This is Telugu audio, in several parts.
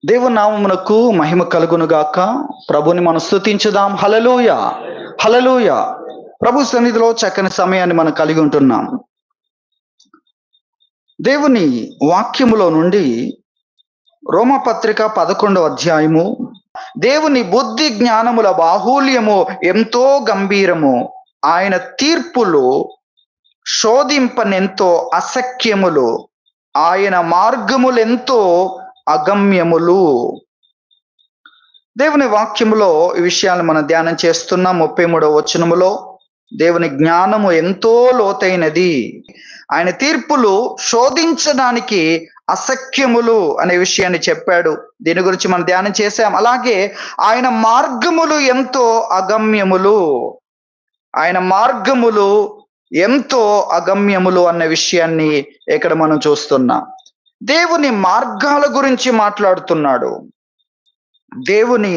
దేవుని నామమునకు మహిమ కలుగును గాక. ప్రభుని మనం స్తుతించుదాం. హల్లెలూయా, హల్లెలూయా. ప్రభు సన్నిధిలో చక్కని సమయాన్ని మనం కలిగి ఉంటున్నాం. దేవుని వాక్యములో నుండి రోమపత్రిక 11వ అధ్యాయము, దేవుని బుద్ధి జ్ఞానముల బాహుల్యము ఎంతో గంభీరము, ఆయన తీర్పులు శోధింపనెంతో అసఖ్యములు, ఆయన మార్గములెంతో అగమ్యములు. దేవుని వాక్యములో ఈ విషయాన్ని మనం ధ్యానం చేస్తున్నాం. 33వ వచనములో దేవుని జ్ఞానము ఎంతో లోతైనది, ఆయన తీర్పులు శోధించడానికి అసఖ్యములు అనే విషయాన్ని చెప్పాడు. దీని గురించి మనం ధ్యానం చేశాం. అలాగే ఆయన మార్గములు ఎంతో అగమ్యములు, ఆయన మార్గములు ఎంతో అగమ్యములు అన్న విషయాన్ని ఇక్కడ మనం చూస్తున్నాం. దేవుని మార్గాల గురించి మాట్లాడుతున్నాడు. దేవుని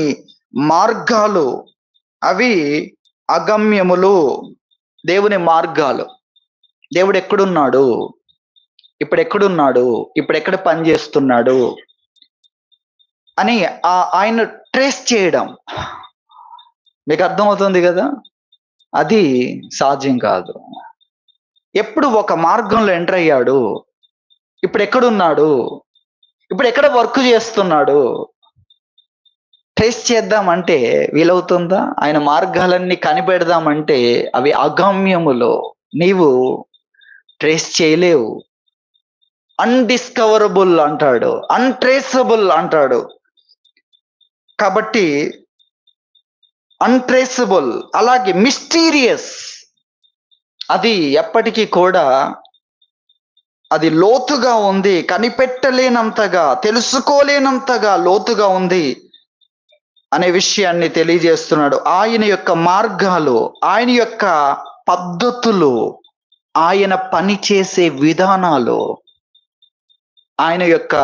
మార్గాలు అవి అగమ్యములు. దేవుని మార్గాలు, దేవుడు ఎక్కడున్నాడు, ఇప్పుడు ఎక్కడ పని చేస్తున్నాడు అని ఆయన ట్రేస్ చేయడం మీకు అర్థమవుతుంది కదా. అది సాధ్యం కాదు. ఎప్పుడు ఒక మార్గంలో ఎంటర్ అయ్యాడు, ఇప్పుడు ఎక్కడున్నాడు, ఇప్పుడు ఎక్కడ వర్క్ చేస్తున్నాడు ట్రేస్ చేద్దామంటే వీలవుతుందా? ఆయన మార్గాలన్నీ కనిపెడదామంటే అవి అగమ్యములో, నీవు ట్రేస్ చేయలేవు. అన్డిస్కవరబుల్ అంటాడు, అన్ట్రేసబుల్ అంటాడు. కాబట్టి అన్ట్రేసబుల్, అలాగే మిస్టీరియస్, అది ఎప్పటికీ కూడా అది లోతుగా ఉంది, కనిపెట్టలేనంతగా, తెలుసుకోలేనంతగా లోతుగా ఉంది అనే విషయాన్ని తెలియజేస్తున్నాడు. ఆయన యొక్క మార్గాలు, ఆయన యొక్క పద్ధతులు, ఆయన పని చేసే విధానాలు, ఆయన యొక్క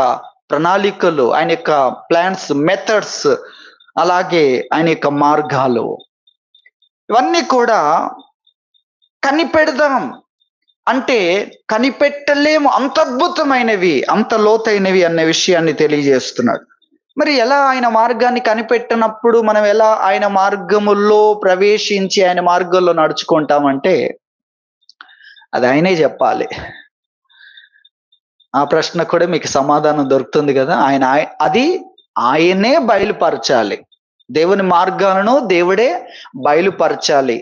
ప్రణాళికలు, ఆయన యొక్క ప్లాన్స్, మెథడ్స్, అలాగే ఆయన యొక్క మార్గాలు, ఇవన్నీ కూడా కనిపెడదాం అంటే కనిపెట్టలేము. అంత అద్భుతమైనవి, అంత లోతైనవి అనే విషయాన్ని తెలియజేస్తున్నాడు. మరి ఎలా ఆయన మార్గాన్ని కనిపెట్టినప్పుడు మనం ఎలా ఆయన మార్గముల్లో ప్రవేశించి ఆయన మార్గంలో నడుచుకుంటామంటే అది ఆయనే చెప్పాలి. ఆ ప్రశ్న కూడా మీకు సమాధానం దొరుకుతుంది కదా. అది ఆయనే బయలుపరచాలి. దేవుని మార్గాలను దేవుడే బయలుపరచాలి.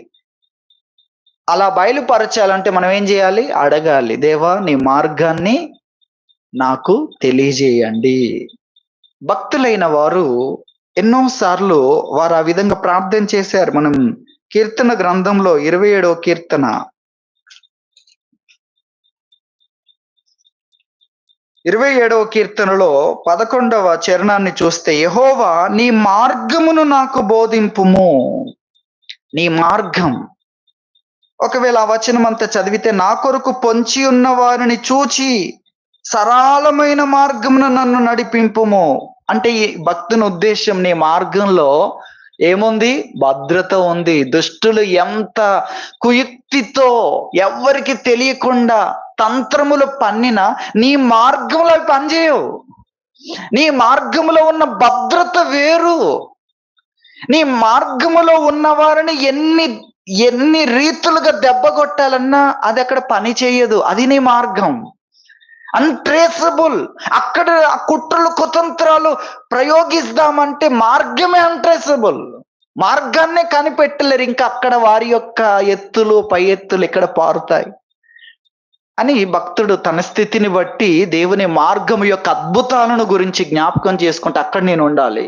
అలా బయలుపరచాలంటే మనం ఏం చేయాలి? అడగాలి, దేవా నీ మార్గాన్ని నాకు తెలియజేయండి. భక్తులైన వారు ఎన్నోసార్లు వారు ఆ విధంగా ప్రార్థన చేశారు. మనం కీర్తన గ్రంథంలో 27వ కీర్తన 27వ కీర్తనలో 11వ చరణాన్ని చూస్తే, యెహోవా నీ మార్గమును నాకు బోధింపుము. నీ మార్గం, ఒకవేళ ఆ వచనం అంతా చదివితే, నా కొరకు పొంచి ఉన్న వారిని చూచి సరళమైన మార్గమును నన్ను నడిపింపుము అంటే ఈ భక్తుని ఉద్దేశం, నీ మార్గంలో ఏముంది? భద్రత ఉంది. దుష్టులు ఎంత కుయుక్తితో ఎవ్వరికి తెలియకుండా తంత్రములు పన్నిన నీ మార్గంలో అవి పనిచేయవు. నీ మార్గంలో ఉన్న భద్రత వేరు. నీ మార్గములో ఉన్న వారిని ఎన్ని రీతులుగా దెబ్బ కొట్టాలన్నా అది అక్కడ పని చేయదు. అది నీ మార్గం. అన్ట్రేసబుల్. అక్కడ ఆ కుట్రలు కుతంత్రాలు ప్రయోగిస్తామంటే మార్గమే అన్ట్రేసబుల్. మార్గాన్నే కనిపెట్టలేరు. ఇంకా అక్కడ వారి యొక్క ఎత్తులు, పై ఎత్తులు ఇక్కడ పారుతాయి అని భక్తుడు తన స్థితిని బట్టి దేవుని మార్గం యొక్క అద్భుతాలను గురించి జ్ఞాపకం చేసుకుంటే అక్కడ నేను ఉండాలి.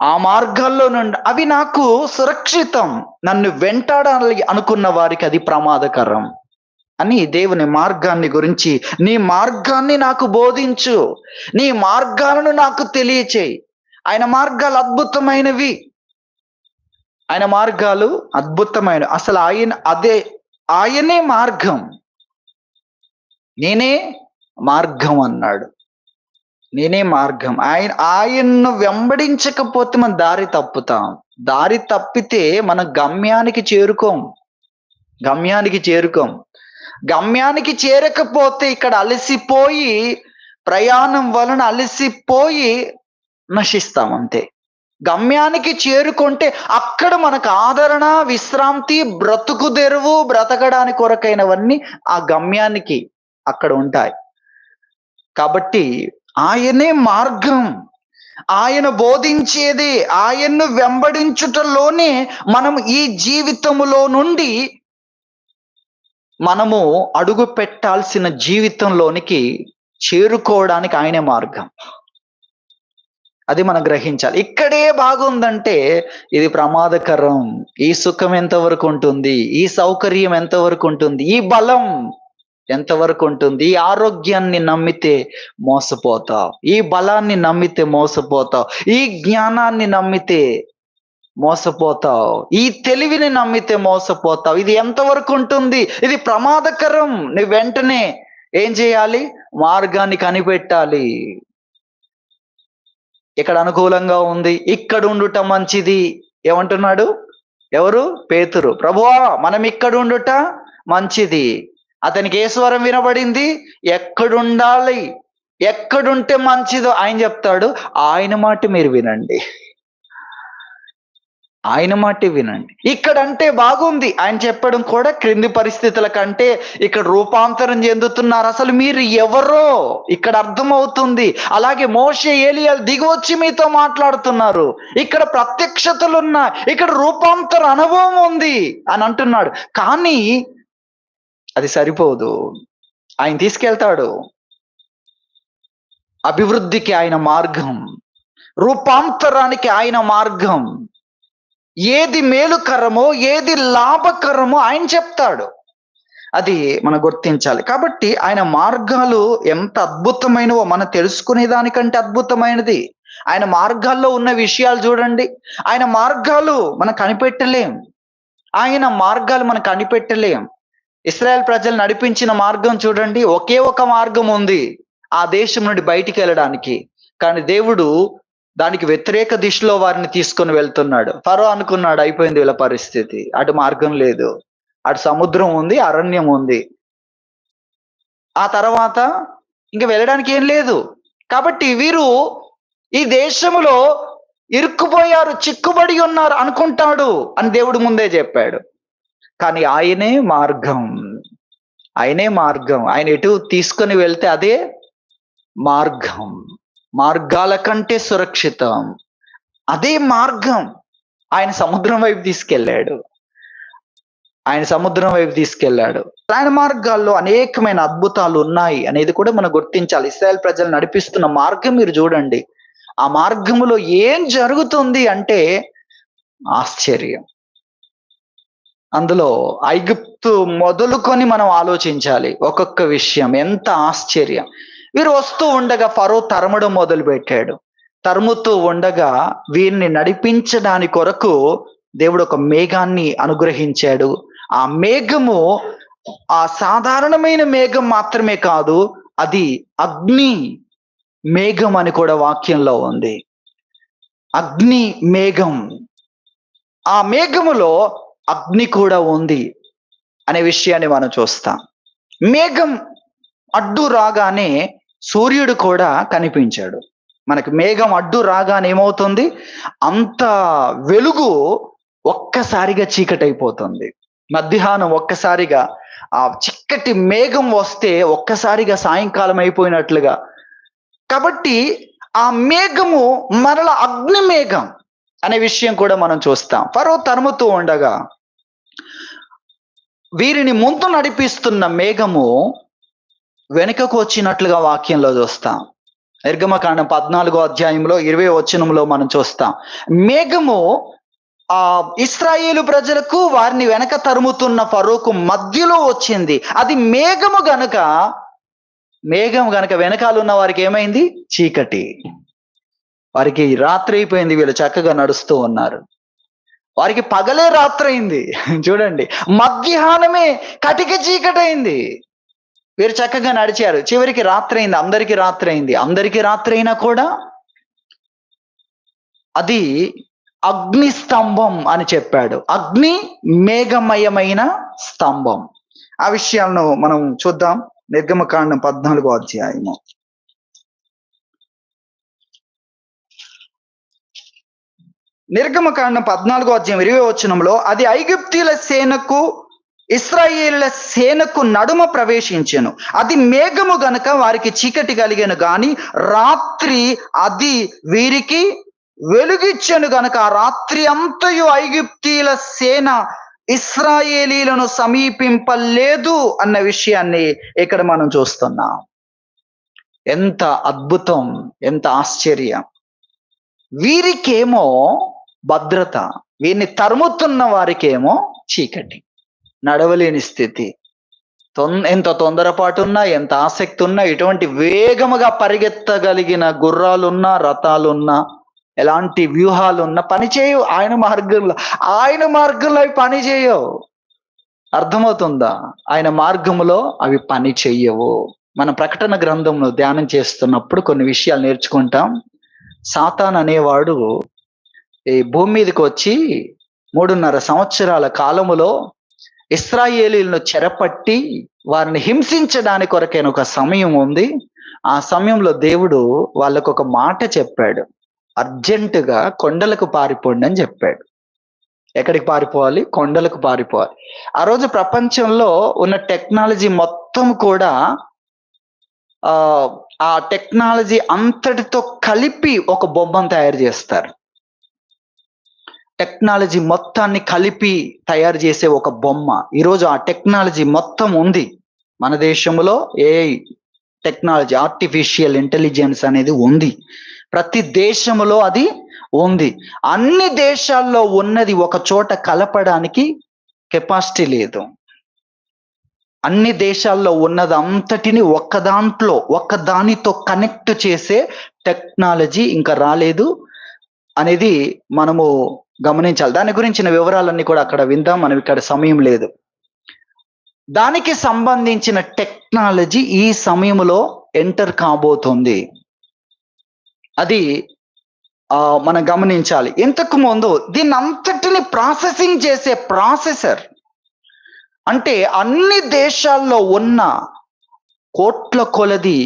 ఆ మార్గాల్లో నుండి అవి నాకు సురక్షితం, నన్ను వెంటాడాలి అనుకున్న వారికి అది ప్రమాదకరం అని దేవుని మార్గాన్ని గురించి, నీ మార్గాన్ని నాకు బోధించు, నీ మార్గాలను నాకు తెలియచేయి. ఆయన మార్గాలు అద్భుతమైనవి, ఆయన మార్గాలు అద్భుతమైనవి. అసలు ఆయనే మార్గం. నేనే మార్గం అన్నాడు. నేనే మార్గం. ఆయన్ను వెంబడించకపోతే మనం దారి తప్పుతాం. దారి తప్పితే మనం గమ్యానికి చేరుకోం. గమ్యానికి చేరకపోతే ఇక్కడ అలసిపోయి, ప్రయాణం వలన అలసిపోయి నశిస్తాం అంతే. గమ్యానికి చేరుకుంటే అక్కడ మనకు ఆదరణ, విశ్రాంతి, బ్రతుకు తెరువు, బ్రతకడానికి కొరకైనవన్నీ ఆ గమ్యానికి అక్కడ ఉంటాయి. కాబట్టి ఆయనే మార్గం. ఆయన బోధించేది, ఆయన్ను వెంబడించుటలోనే మనం ఈ జీవితములో నుండి మనము అడుగు పెట్టాల్సిన జీవితంలోనికి చేరుకోవడానికి ఆయనే మార్గం. అది మనం గ్రహించాలి. ఇక్కడే బాగుందంటే ఇది ప్రమాదకరం. ఈ సుఖం ఎంతవరకు ఉంటుంది, ఈ సౌకర్యం ఎంతవరకు ఉంటుంది, ఈ బలం ఎంతవరకు ఉంటుంది, ఈ ఆరోగ్యాన్ని నమ్మితే మోసపోతావు, ఈ బలాన్ని నమ్మితే మోసపోతావు, ఈ జ్ఞానాన్ని నమ్మితే మోసపోతావు, ఈ తెలివిని నమ్మితే మోసపోతావు. ఇది ఎంతవరకు ఉంటుంది, ఇది ప్రమాదకరం. నువ్వు వెంటనే ఏం చేయాలి? మార్గాన్ని కనిపెట్టాలి. ఇక్కడ అనుకూలంగా ఉంది, ఇక్కడ ఉండుట మంచిది. ఏమంటున్నాడు? ఎవరు? పేతురు. ప్రభువా, మనం ఇక్కడ ఉండుట మంచిది. అతనికి ఏ స్వరం వినబడింది? ఎక్కడుండాలి, ఎక్కడుంటే మంచిదో ఆయన చెప్తాడు. ఆయన మాట మీరు వినండి, ఆయన మాట వినండి. ఇక్కడంటే బాగుంది, ఆయన చెప్పడం కూడా క్రింది పరిస్థితుల కంటే ఇక్కడ రూపాంతరం చెందుతున్నారు. అసలు మీరు ఎవరో ఇక్కడ అర్థమవుతుంది. అలాగే మోషే, ఏలియాలు దిగివచ్చి మీతో మాట్లాడుతున్నారు. ఇక్కడ ప్రత్యక్షతలున్నా, ఇక్కడ రూపాంతర అనుభవం ఉంది అని అంటున్నాడు. కానీ అది సరిపోదు. ఆయన తీసుకెళ్తాడు. అభివృద్ధికి ఆయన మార్గం, రూపాంతరానికి ఆయన మార్గం. ఏది మేలుకరమో, ఏది లాభకరమో ఆయన చెప్తాడు. అది మనం గుర్తించాలి. కాబట్టి ఆయన మార్గాలు ఎంత అద్భుతమైనవో మనం తెలుసుకునే దానికంటే అద్భుతమైనది. ఆయన మార్గాల్లో ఉన్న విషయాలు చూడండి. ఆయన మార్గాలు మనం కనిపెట్టలేం. ఆయన మార్గాలు మనం కనిపెట్టలేం. ఇశ్రాయేల్ ప్రజలు నడిపించిన మార్గం చూడండి. ఒకే ఒక మార్గం ఉంది ఆ దేశం నుండి బయటికి వెళ్ళడానికి. కానీ దేవుడు దానికి వ్యతిరేక దిశలో వారిని తీసుకొని వెళ్తున్నాడు. ఫరో అనుకున్నాడు అయిపోయింది వీళ్ళ పరిస్థితి, అటు మార్గం లేదు, అటు సముద్రం ఉంది, అరణ్యం ఉంది, ఆ తర్వాత ఇంకా వెళ్ళడానికి ఏం లేదు. కాబట్టి వీరు ఈ దేశములో ఇరుక్కుపోయారు, చిక్కుబడి ఉన్నారు అనుకుంటాడు అని దేవుడు ముందే చెప్పాడు. కానీ ఆయనే మార్గం, ఆయనే మార్గం. ఆయన ఎటు తీసుకొని వెళ్తే అదే మార్గం. మార్గాల కంటే సురక్షితం అదే మార్గం. ఆయన సముద్రం వైపు తీసుకెళ్ళాడు, ఆయన సముద్రం వైపు తీసుకెళ్ళాడు. ఆయన మార్గాల్లో అనేకమైన అద్భుతాలు ఉన్నాయి అనేది కూడా మనం గుర్తించాలి. ఇశ్రాయేల్ ప్రజలు నడిపిస్తున్న మార్గం మీరు చూడండి. ఆ మార్గములో ఏం జరుగుతుంది అంటే ఆశ్చర్యం. అందులో ఐగుప్తు మొదలుకొని మనం ఆలోచించాలి. ఒక్కొక్క విషయం ఎంత ఆశ్చర్యం. వీరు వస్తూ ఉండగా ఫరో తరమడం మొదలు పెట్టాడు. తరుముతూ ఉండగా వీరిని నడిపించడానికి కొరకు దేవుడు ఒక మేఘాన్ని అనుగ్రహించాడు. ఆ మేఘము ఆ సాధారణమైన మేఘం మాత్రమే కాదు, అది అగ్ని మేఘం అని కూడా వాక్యంలో ఉంది. అగ్ని మేఘం. ఆ మేఘములో అగ్ని కూడా ఉంది అనే విషయాన్ని మనం చూస్తాం. మేఘం అడ్డు రాగానే సూర్యుడు కూడా కనిపించాడు. మనకి మేఘం అడ్డు రాగానే ఏమవుతుంది? అంత వెలుగు ఒక్కసారిగా చీకటైపోతుంది. మధ్యాహ్నం ఒక్కసారిగా ఆ చిక్కటి మేఘం వస్తే ఒక్కసారిగా సాయంకాలం అయిపోయినట్లుగా. కాబట్టి ఆ మేఘము మరల అగ్ని మేఘం అనే విషయం కూడా మనం చూస్తాం. ఫరో తరుముతూ ఉండగా వీరిని ముందు నడిపిస్తున్న మేఘము వెనుకకు వచ్చినట్లుగా వాక్యంలో చూస్తాం. నిర్గమకాండం 14వ అధ్యాయంలో 20వ వచనంలో మనం చూస్తాం. మేఘము ఇశ్రాయేలు ప్రజలకు వారిని వెనక తరుముతున్న ఫరోకు మధ్యలో వచ్చింది. అది మేఘము గనుక వెనకాల ఉన్న వారికి ఏమైంది? చీకటి. వారికి రాత్రి అయిపోయింది, వీళ్ళు చక్కగా నడుస్తూ ఉన్నారు. వారికి పగలే రాత్రి అయింది. చూడండి, మధ్యాహ్నమే కటిక చీకటైంది. వీరు చక్కగా నడిచారు, చివరికి రాత్రి అయింది. అందరికీ రాత్రి అయింది. అందరికీ రాత్రి అయినా కూడా అది అగ్ని స్తంభం అని చెప్పాడు. అగ్ని మేఘమయమైన స్తంభం. ఆ విషయాలను మనం చూద్దాం. నిర్గమకాండం 14వ అధ్యాయము నిర్గమకాండం 14:20 అది ఐగుప్తీయుల సేనకు ఇశ్రాయేలుల సేనకు నడుమ ప్రవేశించెను. అది మేఘము గనుక వారికి చీకటి కలిగెను గాని రాత్రి అది వీరికి వెలుగిచ్చెను గనుక ఆ రాత్రి అంతయు ఐగుప్తీయుల సేన ఇశ్రాయేలీలను సమీపింపలేదు అన్న విషయాన్ని ఇక్కడ మనం చూస్తున్నాం. ఎంత అద్భుతం, ఎంత ఆశ్చర్యం. వీరికేమో భద్రత, వీరిని తరుముతున్న వారికేమో చీకటి, నడవలేని స్థితి. ఎంత తొందరపాటు ఉన్నా, ఎంత ఆసక్తి ఉన్నా, ఇటువంటి వేగముగా పరిగెత్తగలిగిన గుర్రాలున్నా, రథాలున్నా, ఎలాంటి వ్యూహాలున్నా పనిచేయవు. ఆయన మార్గంలో అవి పని చేయవు. అర్థమవుతుందా? ఆయన మార్గములో అవి పని చెయ్యవు. మన ప్రకటన గ్రంథంలో ధ్యానం చేస్తున్నప్పుడు కొన్ని విషయాలు నేర్చుకుంటాం. సాతాన్ అనేవాడు ఈ భూమి మీదకి వచ్చి 3.5 సంవత్సరాల కాలములో ఇశ్రాయేలీలను చెరపట్టి వారిని హింసించడానికి కొరకైన ఒక సమయం ఉంది. ఆ సమయంలో దేవుడు వాళ్ళకు ఒక మాట చెప్పాడు. అర్జెంటుగా కొండలకు పారిపోండి అని చెప్పాడు. ఎక్కడికి పారిపోవాలి? కొండలకు పారిపోవాలి. ఆ రోజు ప్రపంచంలో ఉన్న టెక్నాలజీ మొత్తం కూడా ఆ టెక్నాలజీ అంతటితో కలిపి ఒక బొమ్మను తయారు చేస్తారు. టెక్నాలజీ మొత్తాన్ని కలిపి తయారు చేసే ఒక బొమ్మ. ఈరోజు ఆ టెక్నాలజీ మొత్తం ఉంది మన దేశంలో. ఏఐ టెక్నాలజీ, ఆర్టిఫిషియల్ ఇంటెలిజెన్స్ అనేది ఉంది. ప్రతి దేశంలో అది ఉంది. అన్ని దేశాల్లో ఉన్నది ఒక చోట కలపడానికి కెపాసిటీ లేదు. అన్ని దేశాల్లో ఉన్నది అంతటిని ఒక్కదానితో కనెక్ట్ చేసే టెక్నాలజీ ఇంకా రాలేదు అనేది మనము గమనించాలి. దాని గురించిన వివరాలన్నీ కూడా అక్కడ విందాం, మనం ఇక్కడ సమయం లేదు. దానికి సంబంధించిన టెక్నాలజీ ఈ సమయంలో ఎంటర్ కాబోతుంది. అది మనం గమనించాలి. ఇంతకు ముందు దీన్ని అంతటిని ప్రాసెసింగ్ చేసే ప్రాసెసర్, అంటే అన్ని దేశాల్లో ఉన్న కోట్ల కొలది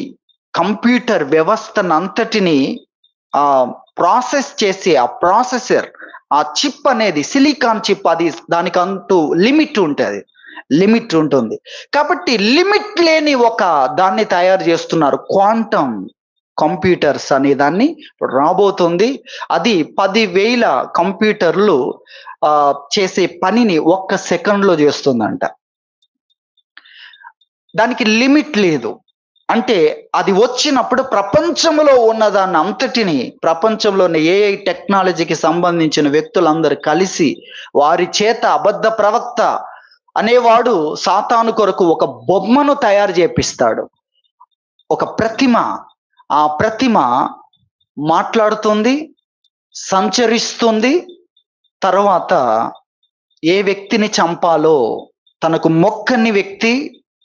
కంప్యూటర్ వ్యవస్థనంతటిని ప్రాసెస్ చేసే ఆ ప్రాసెసర్, ఆ చిప్ అనేది సిలికాన్ చిప్, అది దానికంటూ లిమిట్ ఉంటుంది. కాబట్టి లిమిట్ లేని ఒక దాన్ని తయారు చేస్తున్నారు. క్వాంటమ్ కంప్యూటర్స్ అనే దాన్ని రాబోతుంది. అది 10,000 కంప్యూటర్లు చేసే పనిని 1 సెకండ్లో చేస్తుందంట. దానికి లిమిట్ లేదు. అంటే అది వచ్చినప్పుడు ప్రపంచంలో ఉన్నదాన్ని అంతటిని, ప్రపంచంలోని ఏఐ టెక్నాలజీకి సంబంధించిన వ్యక్తులందరూ కలిసి వారి చేత అబద్ధ ప్రవక్త అనేవాడు సాతాను కొరకు ఒక బొమ్మను తయారు చేపిస్తాడు. ఒక ప్రతిమ. ఆ ప్రతిమ మాట్లాడుతుంది, సంచరిస్తుంది. తర్వాత ఏ వ్యక్తిని చంపాలో తనకు మొక్కని వ్యక్తి,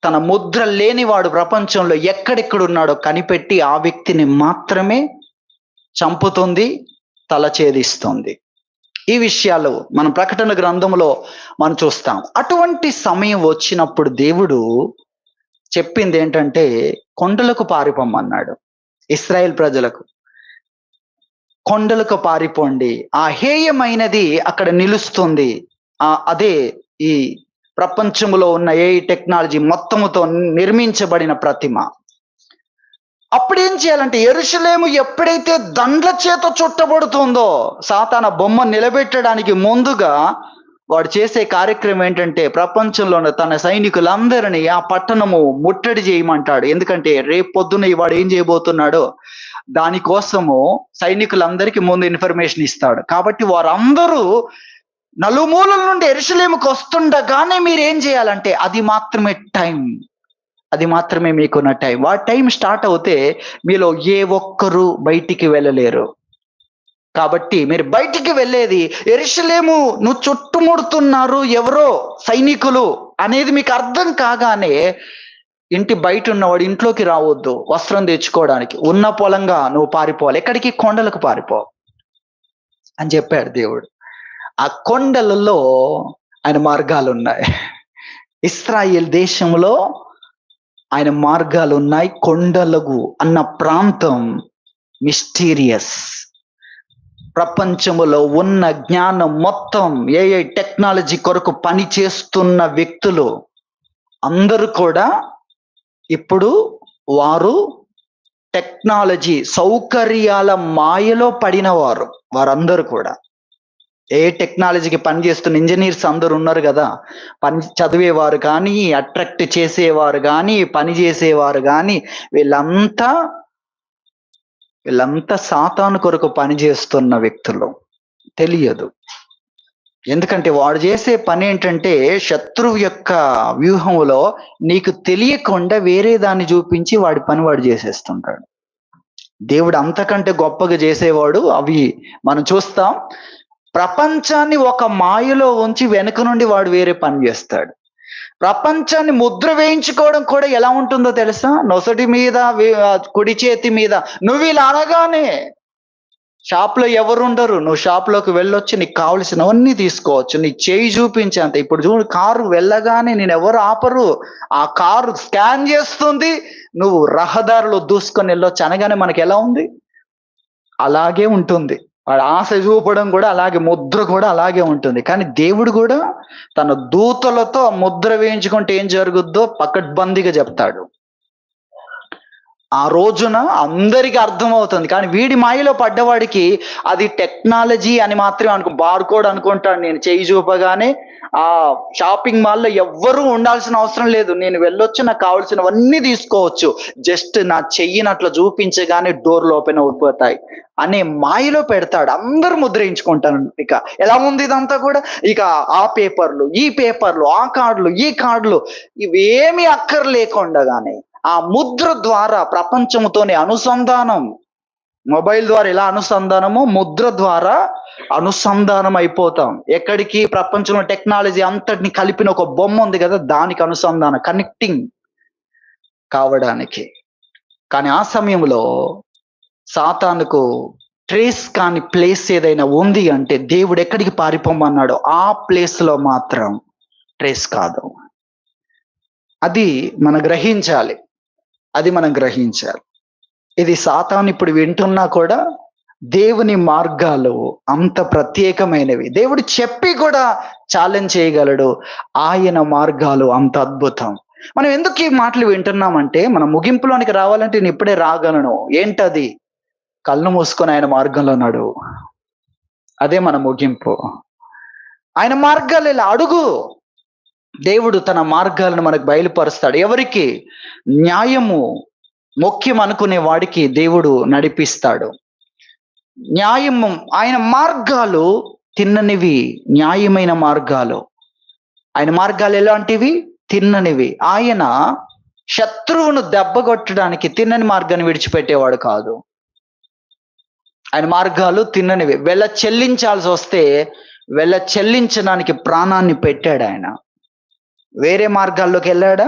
తన ముద్ర లేనివాడు ప్రపంచంలో ఎక్కడెక్కడున్నాడో కనిపెట్టి ఆ వ్యక్తిని మాత్రమే చంపుతుంది, తల ఛేదిస్తుంది. ఈ విషయాలు మన ప్రకటన గ్రంథంలో మనం చూస్తాం. అటువంటి సమయం వచ్చినప్పుడు దేవుడు చెప్పింది ఏంటంటే కొండలకు పారిపోమన్నాడు. ఇశ్రాయేల్ ప్రజలకు కొండలకు పారిపోండి, ఆ హేయమైనది అక్కడ నిలుస్తుంది. అదే ఈ ప్రపంచంలో ఉన్న ఏ టెక్నాలజీ మొత్తముతో నిర్మించబడిన ప్రతిమ. అప్పుడేం చేయాలంటే యెరూషలేము ఎప్పుడైతే దండ్ల చేత చుట్టబడుతుందో, సాతాన బొమ్మ నిలబెట్టడానికి ముందుగా వాడు చేసే కార్యక్రమం ఏంటంటే ప్రపంచంలో తన సైనికులందరినీ ఆ పట్టణము ముట్టడి చేయమంటాడు. ఎందుకంటే రేపు పొద్దున వాడు ఏం చేయబోతున్నాడో దానికోసము సైనికులందరికీ ముందు ఇన్ఫర్మేషన్ ఇస్తాడు. కాబట్టి వారందరూ నలుమూలల నుండి యెరూషలేముకు వస్తుండగానే మీరు ఏం చేయాలంటే అది మాత్రమే మీకున్న టైం. ఆ టైం స్టార్ట్ అవుతే మీలో ఏ ఒక్కరు బయటికి వెళ్ళలేరు. కాబట్టి మీరు బయటికి వెళ్ళేది యెరూషలేము నువ్వు చుట్టుముడుతున్నారు ఎవరో సైనికులు అనేది మీకు అర్థం కాగానే ఇంటి బయట ఉన్నవాడు ఇంట్లోకి రావద్దు వస్త్రం తెచ్చుకోవడానికి. ఉన్న పొలంగా నువ్వు పారిపోవాలి. ఎక్కడికి? కొండలకు పారిపో అని చెప్పాడు దేవుడు. ఆ కొండలలో ఆయన మార్గాలు ఉన్నాయి. ఇశ్రాయేల్ దేశంలో ఆయన మార్గాలు ఉన్నాయి. కొండలకు అన్న ప్రాంతం మిస్టీరియస్. ప్రపంచములో ఉన్న జ్ఞానం మొత్తం ఏఐ టెక్నాలజీ కొరకు పని చేస్తున్న వ్యక్తులు అందరూ కూడా ఇప్పుడు వారు టెక్నాలజీ సౌకర్యాల మాయలో పడిన వారందరూ కూడా ఏ టెక్నాలజీకి పనిచేస్తున్న ఇంజనీర్స్ అందరూ ఉన్నారు కదా, పని చదివేవారు కానీ, అట్రాక్ట్ చేసేవారు కానీ, పని చేసేవారు కానీ, వీళ్ళంతా సాతాను కొరకు పనిచేస్తున్న వ్యక్తులు. తెలియదు. ఎందుకంటే వాడు చేసే పని ఏంటంటే శత్రువు యొక్క వ్యూహంలో నీకు తెలియకుండా వేరే దాన్ని చూపించి వాడి పని వాడు చేసేస్తుంటాడు. దేవుడు అంతకంటే గొప్పగా చేసేవాడు. అవి మనం చూస్తాం. ప్రపంచాన్ని ఒక మాయలో ఉంచి వెనుక నుండి వాడు వేరే పని చేస్తాడు. ప్రపంచాన్ని ముద్ర వేయించుకోవడం కూడా ఎలా ఉంటుందో తెలుసా? నొసటి మీద, కుడి చేతి మీద. నువ్వు ఇలా అనగానే షాప్లో ఎవరుండరు, నువ్వు షాప్లోకి వెళ్ళొచ్చు, నీకు కావలసినవన్నీ తీసుకోవచ్చు, నీ చేయి చూపించేంత. ఇప్పుడు చూడు, కారు వెళ్ళగానే నేను ఎవరు ఆపరు, ఆ కారు స్కాన్ చేస్తుంది, నువ్వు రహదారిలో దూసుకొని వెళ్ళొచ్చు అనగానే మనకి ఎలా ఉంది? అలాగే ఉంటుంది. వాడు ఆశ చూపడం కూడా అలాగే, ముద్ర కూడా అలాగే ఉంటుంది. కానీ దేవుడు కూడా తన దూతలతో ముద్ర వేయించుకుంటే ఏం జరుగుద్దో పకడ్బందీగా చెప్తాడు. ఆ రోజున అందరికీ అర్థమవుతుంది. కానీ వీడి మాయలో పడ్డవాడికి అది టెక్నాలజీ అని మాత్రమే బార్కోడ్ అనుకుంటాడు. నేను చేయి చూపగానే ఆ షాపింగ్ మాల్లో ఎవ్వరూ ఉండాల్సిన అవసరం లేదు, నేను వెళ్ళొచ్చు, నాకు కావాల్సినవన్నీ తీసుకోవచ్చు, జస్ట్ నా చెయ్యిని అట్లా చూపించగానే డోర్లు ఓపెన్ అయిపోతాయి అనే మాయలో పెడతాడు. అందరూ ముద్రించుకుంటారు. ఇక ఎలా ఉంది ఇదంతా కూడా? ఇక ఆ పేపర్లు, ఈ పేపర్లు, ఆ కార్డులు, ఈ కార్డులు, ఇవేమీ అక్కర్లేకుండగానే ఆ ముద్ర ద్వారా ప్రపంచంతోనే అనుసంధానం. మొబైల్ ద్వారా ఎలా అనుసంధానమో ముద్ర ద్వారా అనుసంధానం అయిపోతాం. ఎక్కడికి? ప్రపంచంలో టెక్నాలజీ అంతటిని కలిపిన ఒక బొమ్మ ఉంది కదా, దానికి అనుసంధానం, కనెక్టింగ్ కావడానికి. కానీ ఆ సమయంలో సాతానుకు ట్రేస్ కాని ప్లేస్ ఏదైనా ఉంది అంటే దేవుడు ఎక్కడికి పారిపోమన్నాడో ఆ ప్లేస్ లో మాత్రం ట్రేస్ కాదు. అది మనం గ్రహించాలి. ఇది సాతాను ఇప్పుడు వింటున్నా కూడా దేవుని మార్గాలు అంత ప్రత్యేకమైనవి. దేవుడు చెప్పి కూడా ఛాలెంజ్ చేయగలడు. ఆయన మార్గాలు అంత అద్భుతం. మనం ఎందుకు ఈ మాటలు వింటున్నామంటే, మన ముగింపులోనికి రావాలంటే నేను ఇప్పుడే రాగలను. ఏంటది? కళ్ళు మూసుకొని ఆయన మార్గంలో నడువు. అదే మన ముగింపు. ఆయన మార్గాలు ఇలా అడుగు. దేవుడు తన మార్గాలను మనకు బయలుపరుస్తాడు. ఎవరికి? న్యాయము ముఖ్యం అనుకునే వాడికి దేవుడు నడిపిస్తాడు. న్యాయము, ఆయన మార్గాలు తిన్ననివి, న్యాయమైన మార్గాలు. ఆయన మార్గాలు ఎలాంటివి? తిన్ననివి. ఆయన శత్రువును దెబ్బగొట్టడానికి తిన్నని మార్గాన్ని విడిచిపెట్టేవాడు కాదు. ఆయన మార్గాలు తిన్ననివి. చెల్లించాల్సి వస్తే చెల్లించడానికి ప్రాణాన్ని పెట్టాడు ఆయన. వేరే మార్గాల్లోకి వెళ్ళాడా?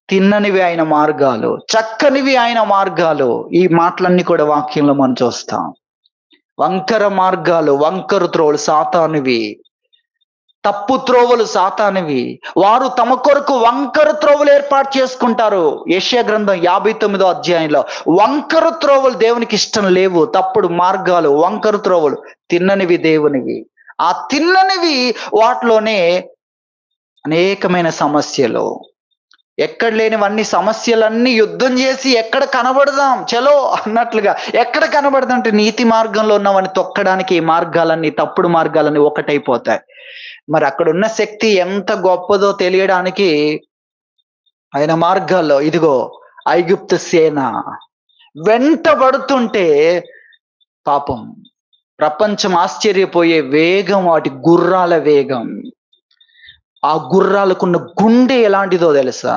తిన్ననివి ఆయన మార్గాలు, చక్కనివి ఆయన మార్గాలు. ఈ మాటలన్నీ కూడా వాక్యంలో మనం చూస్తాం. వంకర మార్గాలు, వంకర త్రోవలు సాతానివి, తప్పు త్రోవలు సాతానివి. వారు తమ కొరకు వంకర త్రోవలు ఏర్పాటు చేసుకుంటారు. యెషయా గ్రంథం 59వ అధ్యాయంలో వంకర త్రోవలు దేవునికి ఇష్టం లేవు. తప్పుడు మార్గాలు, వంకర త్రోవలు తిన్ననివి దేవునివి. ఆ తిన్ననివి వాటిలోనే అనేకమైన సమస్యలు. ఎక్కడ లేనివన్నీ సమస్యలన్నీ యుద్ధం చేసి ఎక్కడ కనబడదాం చలో అన్నట్లుగా ఎక్కడ కనబడదంటే నీతి మార్గంలో ఉన్నవన్నీ తొక్కడానికి ఈ మార్గాలన్నీ, తప్పుడు మార్గాలన్నీ ఒకటైపోతాయి. మరి అక్కడ ఉన్న శక్తి ఎంత గొప్పదో తెలియడానికి ఆయన మార్గాల్లో ఇదిగో ఐగుప్తు సేన వెంటబడుతుంటే పాపం ప్రపంచం ఆశ్చర్యపోయే వేగం, వాటి గుర్రాల వేగం. ఆ గుర్రాలకున్న గుండె ఎలాంటిదో తెలుసా?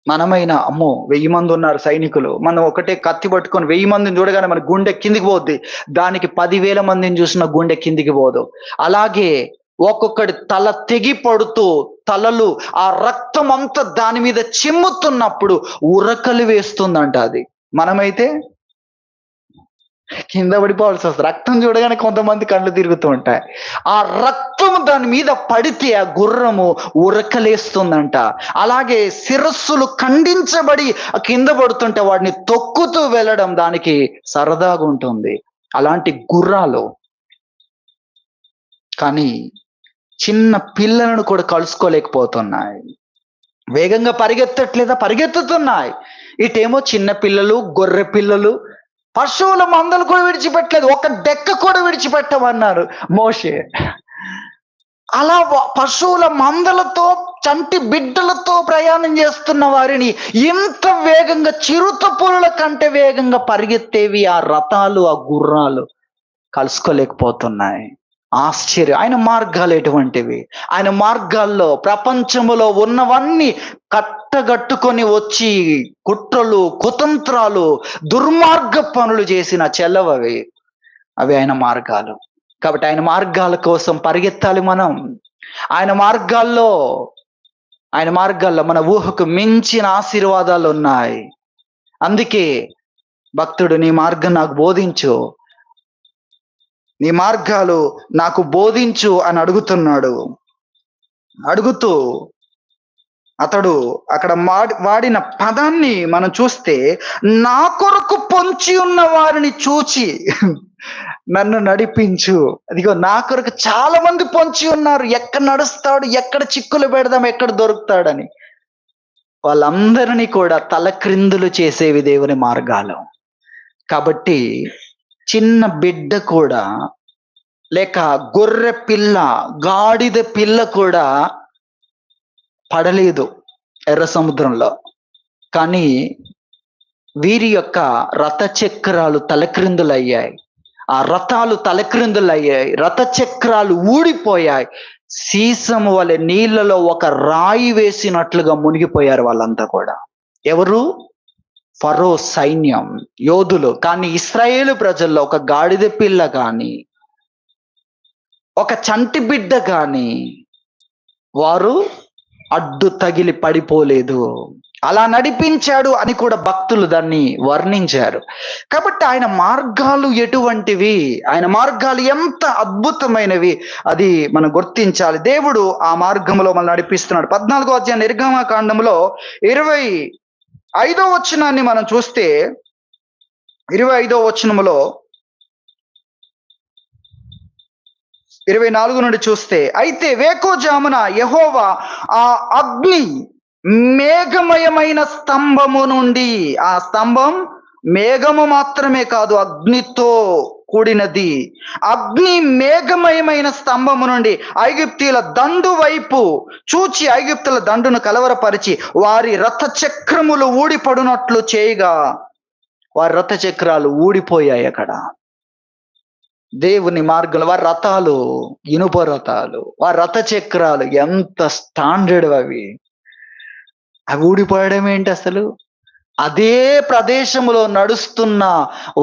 మనమైనా అమ్మో 1000 మంది ఉన్నారు సైనికులు, మనం ఒకటే కత్తి పట్టుకొని 1000 మందిని చూడగానే మన గుండె కిందికి పోద్ది. దానికి 10,000 మందిని చూసిన గుండె కిందికి పోదు. అలాగే ఒక్కొక్కడి తల తెగి పడుతూ, తలలు ఆ రక్తం అంతా దాని మీద చిమ్ముతున్నప్పుడు ఉరకలు వేస్తుందంట అది. మనమైతే కింద పడిపోవాల్సి వస్తుంది. రక్తం చూడగానే కొంతమంది కళ్ళు తిరుగుతూ ఉంటాయి. ఆ రక్తం దాని మీద పడితే ఆ గుర్రము ఉరకలేస్తుందంట. అలాగే శిరస్సులు ఖండించబడి కింద పడుతుంటే వాడిని తొక్కుతూ వెళ్ళడం దానికి సరదాగా ఉంటుంది. అలాంటి గుర్రాలు. కానీ చిన్న పిల్లలను కూడా కలుసుకోలేకపోతున్నాయి. వేగంగా పరిగెత్తట్లేదా? పరిగెత్తుతున్నాయి. ఇటేమో చిన్న పిల్లలు, గొర్రె పిల్లలు, పశువుల మందలు కూడా విడిచిపెట్టలేదు. ఒక డెక్క కూడా విడిచిపెట్టమన్నారు మోషే. అలా పశువుల మందలతో, చంటి బిడ్డలతో ప్రయాణం చేస్తున్న వారిని ఇంత వేగంగా, చిరుత పులుల కంటే వేగంగా పరిగెత్తేవి ఆ రథాలు, ఆ గుర్రాలు కలుసుకోలేకపోతున్నాయి. ఆశ్చర్యం. ఆయన మార్గాలు ఎటువంటివి? ఆయన మార్గాల్లో ప్రపంచములో ఉన్నవన్నీ కట్టగట్టుకొని వచ్చి కుట్రలు, కుతంత్రాలు, దుర్మార్గ పనులు చేసిన చెల్లవవి. అవి ఆయన మార్గాలు. కాబట్టి ఆయన మార్గాల కోసం పరిగెత్తాలి మనం. ఆయన మార్గాల్లో మన ఊహకు మించిన ఆశీర్వాదాలు ఉన్నాయి. అందుకే భక్తుడు, నీ మార్గం నాకు బోధించు, నీ మార్గాలు నాకు బోధించు అని అడుగుతున్నాడు. అడుగుతూ అతడు అక్కడ వాడిన పదాన్ని మనం చూస్తే, నా కొరకు పొంచి ఉన్న వారిని చూచి నన్ను నడిపించు. అదిగో నా కొరకు చాలా మంది పొంచి ఉన్నారు. ఎక్కడ నడుస్తాడు, ఎక్కడ చిక్కులు పెడదాం, ఎక్కడ దొరుకుతాడని వాళ్ళందరినీ కూడా తలక్రిందులు చేసేవి దేవుని మార్గాలు. కాబట్టి చిన్న బిడ్డ కూడా, లేక గొర్రె పిల్ల, గాడిద పిల్ల కూడా పడలేదు ఎర్ర సముద్రంలో. కానీ వీరి యొక్క రథ చక్రాలు తలక్రిందులయ్యాయి. ఆ రథాలు తలక్రిందులయ్యాయి, రథ చక్రాలు ఊడిపోయాయి. సీసము వలె నీళ్లలో ఒక రాయి వేసినట్లుగా మునిగిపోయారు వాళ్ళంతా కూడా. ఎవరు? ఫరో సైన్యం, యోధులు. కానీ ఇశ్రాయేలు ప్రజల్లో ఒక గాడిద పిల్ల కానీ, ఒక చంటి బిడ్డ కానీ వారు అడ్డు తగిలి పడిపోలేదు. అలా నడిపించాడు అని కూడా భక్తులు దాన్ని వర్ణించారు. కాబట్టి ఆయన మార్గాలు ఎటువంటివి, ఆయన మార్గాలు ఎంత అద్భుతమైనవి, అది మనం గుర్తించాలి. దేవుడు ఆ మార్గంలో మనం నడిపిస్తున్నాడు. 14వ అధ్యాయం నిర్గమకాండంలో 25వ వచనాన్ని మనం చూస్తే, 25వ వచనములో 24 నుండి చూస్తే, అయితే వేకువజామున యెహోవా ఆ అగ్ని మేఘమయమైన స్తంభము నుండి, ఆ స్తంభం మేఘము మాత్రమే కాదు, అగ్నితో కూడినది, అగ్ని మేఘమయమైన స్తంభము నుండి ఐగుప్తీయుల దండు వైపు చూచి ఐగుప్తుల దండును కలవరపరిచి వారి రథ చక్రములు ఊడిపడునట్లు చేయగా వారి రథ చక్రాలు ఊడిపోయాయి. అక్కడ దేవుని మార్గంలో వారి రథాలు ఇనుప రథాలు, వారి రథ చక్రాలు ఎంత స్టాండర్డ్ అవి ఊడిపోయడం ఏంటి అసలు? అదే ప్రదేశంలో నడుస్తున్న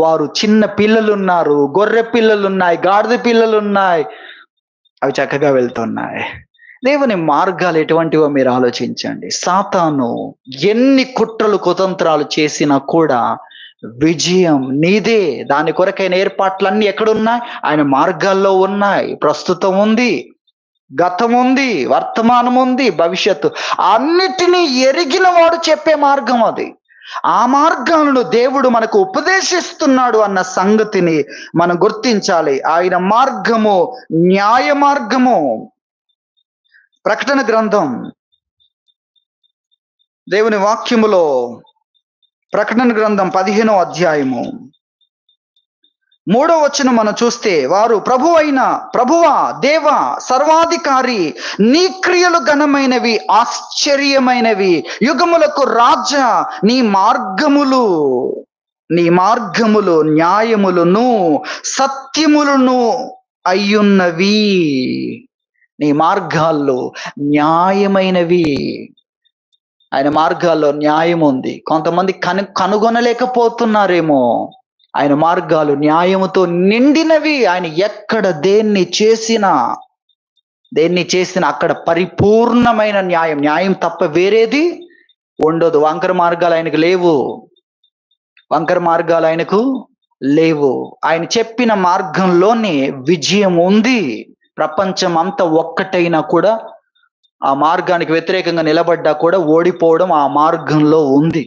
వారు చిన్న పిల్లలు ఉన్నారు, గొర్రె పిల్లలు ఉన్నాయి, గాడిద పిల్లలు ఉన్నాయి, అవి చక్కగా వెళ్తున్నాయి. దేవుని మార్గాలు ఎటువంటివో మీరు ఆలోచించండి. సాతాను ఎన్ని కుట్రలు కుతంత్రాలు చేసినా కూడా విజయం నీదే. దాని కొరకైన ఏర్పాట్లన్నీ ఎక్కడున్నాయి? ఆయన మార్గాల్లో ఉన్నాయి. ప్రస్తుతం ఉంది, గతం ఉంది, వర్తమానం ఉంది, భవిష్యత్తు అన్నిటినీ ఎరిగిన వాడు చెప్పే మార్గం అది. ఆ మార్గాలను దేవుడు మనకు ఉపదేశిస్తున్నాడు అన్న సంగతిని మనం గుర్తించాలి. ఆయన మార్గము న్యాయ మార్గము. ప్రకటన గ్రంథం, దేవుని వాక్యములో ప్రకటన గ్రంథం 15వ అధ్యాయము 3వ వచనం మనం చూస్తే, వారు ప్రభువా దేవా సర్వాధికారి, నీ క్రియలు ఘనమైనవి, ఆశ్చర్యమైనవి, యుగములకు రాజా, నీ మార్గములు న్యాయములను సత్యములను అయ్యున్నవి. నీ మార్గాల్లో న్యాయమైనవి. ఆయన మార్గాల్లో న్యాయం ఉంది. కొంతమంది కనుగొనలేకపోతున్నారేమో. ఆయన మార్గాలు న్యాయముతో నిండినవి. ఆయన ఎక్కడ దేన్ని చేసినా అక్కడ పరిపూర్ణమైన న్యాయం తప్ప వేరేది ఉండదు. వంకర మార్గాలు ఆయనకు లేవు. ఆయన చెప్పిన మార్గంలోనే విజయం ఉంది. ప్రపంచం అంతా ఒక్కటైనా కూడా, ఆ మార్గానికి వ్యతిరేకంగా నిలబడ్డా కూడా ఓడిపోవడం ఆ మార్గంలో ఉంది.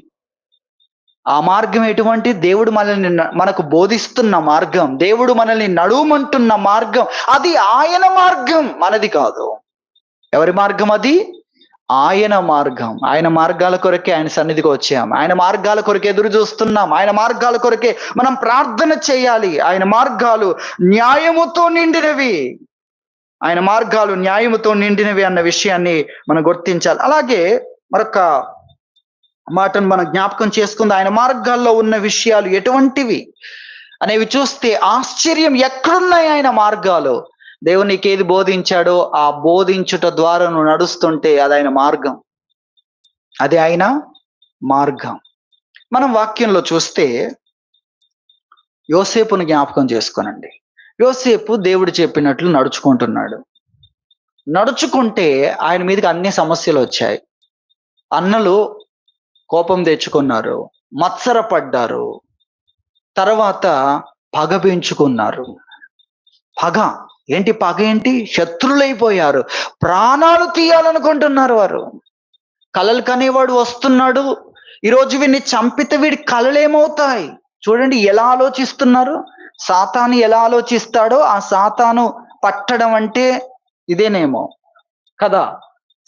ఆ మార్గం ఎటువంటి? దేవుడు మనల్ని మనకు బోధిస్తున్న మార్గం, దేవుడు మనల్ని నడువమంటున్న మార్గం, అది ఆయన మార్గం, మనది కాదు. ఎవరి మార్గం అది? ఆయన మార్గం. ఆయన మార్గాల కొరకే ఆయన సన్నిధికి వచ్చాం. ఆయన మార్గాల కొరకే ఎదురు చూస్తున్నాం. ఆయన మార్గాల కొరకే మనం ప్రార్థన చేయాలి. ఆయన మార్గాలు న్యాయముతో నిండినవి. ఆయన మార్గాలు న్యాయముతో నిండినవి అన్న విషయాన్ని మనం గుర్తించాలి. అలాగే మరొక మాటను మనం జ్ఞాపకం చేసుకుంది, ఆయన మార్గాల్లో ఉన్న విషయాలు ఎటువంటివి అనేవి చూస్తే ఆశ్చర్యం. ఎక్కడున్నాయి ఆయన మార్గాలు? దేవుడు నీకేది బోధించాడో ఆ బోధించుట ద్వారా నువ్వు నడుస్తుంటే అది ఆయన మార్గం, అది ఆయన మార్గం. మనం వాక్యంలో చూస్తే యోసేపును జ్ఞాపకం చేసుకోనండి. యోసేపు దేవుడు చెప్పినట్లు నడుచుకుంటున్నాడు. నడుచుకుంటే ఆయన మీదకి అన్ని సమస్యలు వచ్చాయి. అన్నలు కోపం తెచ్చుకున్నారు, మత్సరపడ్డారు, తర్వాత పగ పెంచుకున్నారు. పగ ఏంటి? పగ ఏంటి? శత్రులైపోయారు. ప్రాణాలు తీయాలనుకుంటున్నారు వారు. కలలు కనేవాడు వస్తున్నాడు, ఈరోజు వీడిని చంపితే వీడి కలలు ఏమవుతాయి? చూడండి ఎలా ఆలోచిస్తున్నారు. సాతాను ఎలా ఆలోచిస్తాడో ఆ సాతాను పట్టడం అంటే ఇదేనేమో కదా.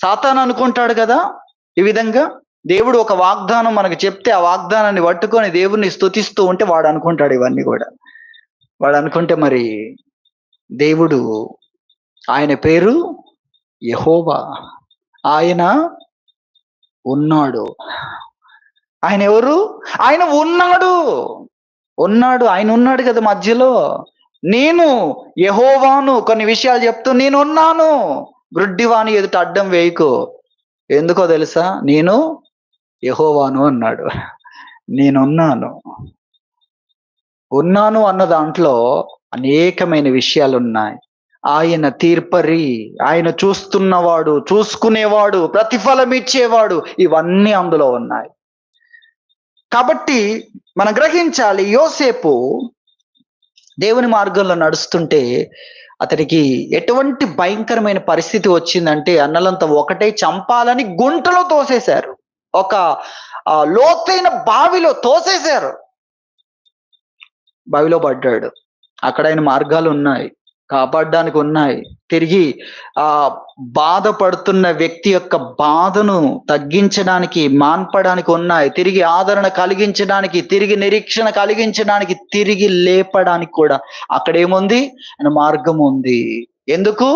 సాతాను అనుకుంటాడు కదా ఈ విధంగా. దేవుడు ఒక వాగ్దానం మనకు చెప్తే ఆ వాగ్దానాన్ని పట్టుకొని దేవుణ్ణి స్తుతిస్తూ ఉంటే వాడు అనుకుంటాడు ఇవన్నీ కూడా. వాడు అనుకుంటే మరి దేవుడు, ఆయన పేరు యెహోవా, ఆయన ఉన్నాడు. ఆయన ఎవరు? ఆయన ఉన్నాడు. ఆయన ఉన్నాడు కదా మధ్యలో. నేను యెహోవాను, కొన్ని విషయాలు చెప్తూ నేను ఉన్నాను. గ్రుడ్డివాని ఎదుట అడ్డం వేయకు. ఎందుకో తెలుసా? నేను యెహోవాను అన్నాడు. నేనున్నాను. ఉన్నాను అన్న దాంట్లో అనేకమైన విషయాలు ఉన్నాయి. ఆయన తీర్పరి, ఆయన చూస్తున్నవాడు, చూసుకునేవాడు, ప్రతిఫలం ఇచ్చేవాడు, ఇవన్నీ అందులో ఉన్నాయి. కాబట్టి మనం గ్రహించాలి, యోసేపు దేవుని మార్గంలో నడుస్తుంటే అతనికి ఎటువంటి భయంకరమైన పరిస్థితి వచ్చిందంటే, అన్నలంతా ఒకటే చంపాలని గుంటలో తోసేశారు. ఒక లోతైన బావిలో తోసేశారు. బావిలో పడ్డాడు. అక్కడ ఆయన మార్గాలు ఉన్నాయి, కాపాడడానికి ఉన్నాయి. తిరిగి ఆ బాధపడుతున్న వ్యక్తి యొక్క బాధను తగ్గించడానికి, మాన్పడానికి ఉన్నాయి. తిరిగి ఆదరణ కలిగించడానికి, తిరిగి నిరీక్షణ కలిగించడానికి, తిరిగి లేపడానికి కూడా అక్కడేముంది? ఆయన మార్గం ఉంది. ఎందుకు?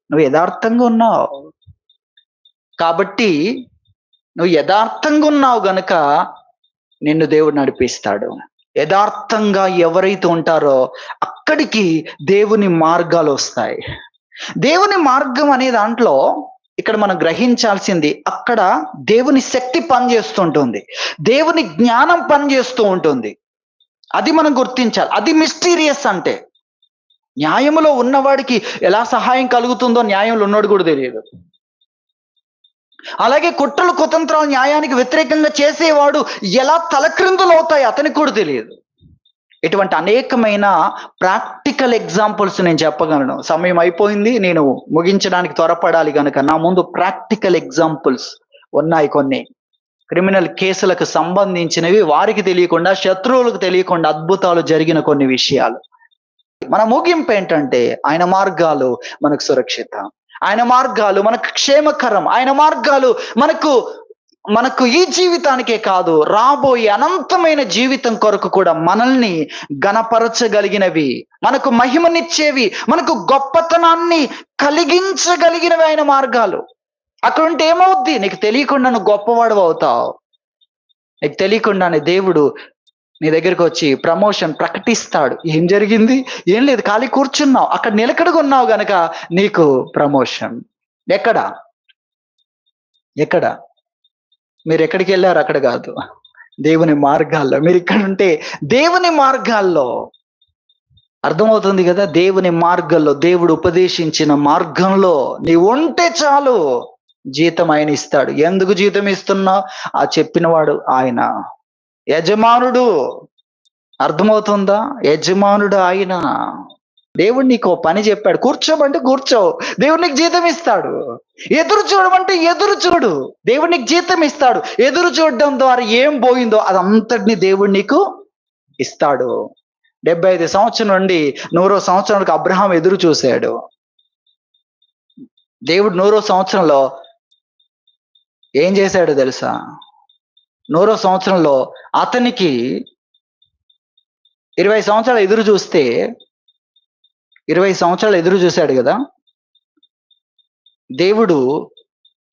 నువ్వు యథార్థంగా ఉన్నావు కాబట్టి, నువ్వు యథార్థంగా ఉన్నావు గనుక నిన్ను దేవుడు నడిపిస్తాడు. యథార్థంగా ఎవరైతే ఉంటారో అక్కడికి దేవుని మార్గాలు వస్తాయి. దేవుని మార్గం అనే దాంట్లో ఇక్కడ మనం గ్రహించాల్సింది, అక్కడ దేవుని శక్తి పనిచేస్తుంటుంది, దేవుని జ్ఞానం పనిచేస్తూ ఉంటుంది. అది మనం గుర్తించాలి. అది మిస్టీరియస్. అంటే న్యాయములో ఉన్నవాడికి ఎలా సహాయం కలుగుతుందో న్యాయంలో ఉన్నోడు కూడా తెలియదు. అలాగే కుట్రలు కుతంత్రాలు న్యాయానికి వ్యతిరేకంగా చేసేవాడు ఎలా తలక్రిందులు అవుతాయి అతనికి కూడా తెలియదు. ఇటువంటి అనేకమైన ప్రాక్టికల్ ఎగ్జాంపుల్స్ నేను చెప్పగలను. సమయం అయిపోయింది, నేను ముగించడానికి త్వరపడాలి కనుక నా ముందు ప్రాక్టికల్ ఎగ్జాంపుల్స్ ఉన్నాయి. కొన్ని క్రిమినల్ కేసులకు సంబంధించినవి, వారికి తెలియకుండా, శత్రువులకు తెలియకుండా అద్భుతాలు జరిగిన కొన్ని విషయాలు. మన ముగింపు ఏంటంటే, ఆయన మార్గాలు మనకు సురక్షితం, ఆయన మార్గాలు మనకు క్షేమకరం, ఆయన మార్గాలు మనకు ఈ జీవితానికే కాదు, రాబోయే అనంతమైన జీవితం కొరకు కూడా మనల్ని గణపరచగలిగినవి, మనకు మహిమనిచ్చేవి, మనకు గొప్పతనాన్ని కలిగించగలిగినవి ఆయన మార్గాలు. అక్కడ ఉంటే ఏమవుద్ది? నీకు తెలియకుండా నువ్వు గొప్పవాడు అవుతావు. నీకు తెలియకుండానే దేవుడు నీ దగ్గరికి వచ్చి ప్రమోషన్ ప్రకటిస్తాడు. ఏం జరిగింది? ఏం లేదు, ఖాళీ కూర్చున్నావు, అక్కడ నిలకడగా ఉన్నావు గనక నీకు ప్రమోషన్. ఎక్కడ మీరు ఎక్కడికి వెళ్ళారు? అక్కడ కాదు, దేవుని మార్గాల్లో. మీరు ఇక్కడ ఉంటే దేవుని మార్గాల్లో, అర్థమవుతుంది కదా, దేవుని మార్గంలో, దేవుడు ఉపదేశించిన మార్గంలో నీవు ఉంటే చాలు, జీతం ఆయన ఇస్తాడు. ఎందుకు జీతం ఇస్తున్నావు? ఆ చెప్పినవాడు ఆయన, యజమానుడు. అర్థమవుతుందా? యజమానుడు ఆయన. దేవుడు నీకు ఓ పని చెప్పాడు, కూర్చోమంటే కూర్చో, దేవుడు నీకు జీతం ఇస్తాడు. ఎదురు చూడమంటే ఎదురు చూడు, దేవుడు నీకు జీతం ఇస్తాడు. ఎదురు చూడడం ద్వారా ఏం పోయిందో అదంతటిని దేవుడు నీకు ఇస్తాడు. 75 సంవత్సరం నుండి 100వ సంవత్సరానికి అబ్రహాం ఎదురు చూశాడు. దేవుడు 100వ సంవత్సరంలో ఏం చేశాడో తెలుసా? 100వ సంవత్సరంలో అతనికి 20 సంవత్సరాలు ఎదురు చూస్తే, 20 సంవత్సరాలు ఎదురు చూశాడు కదా, దేవుడు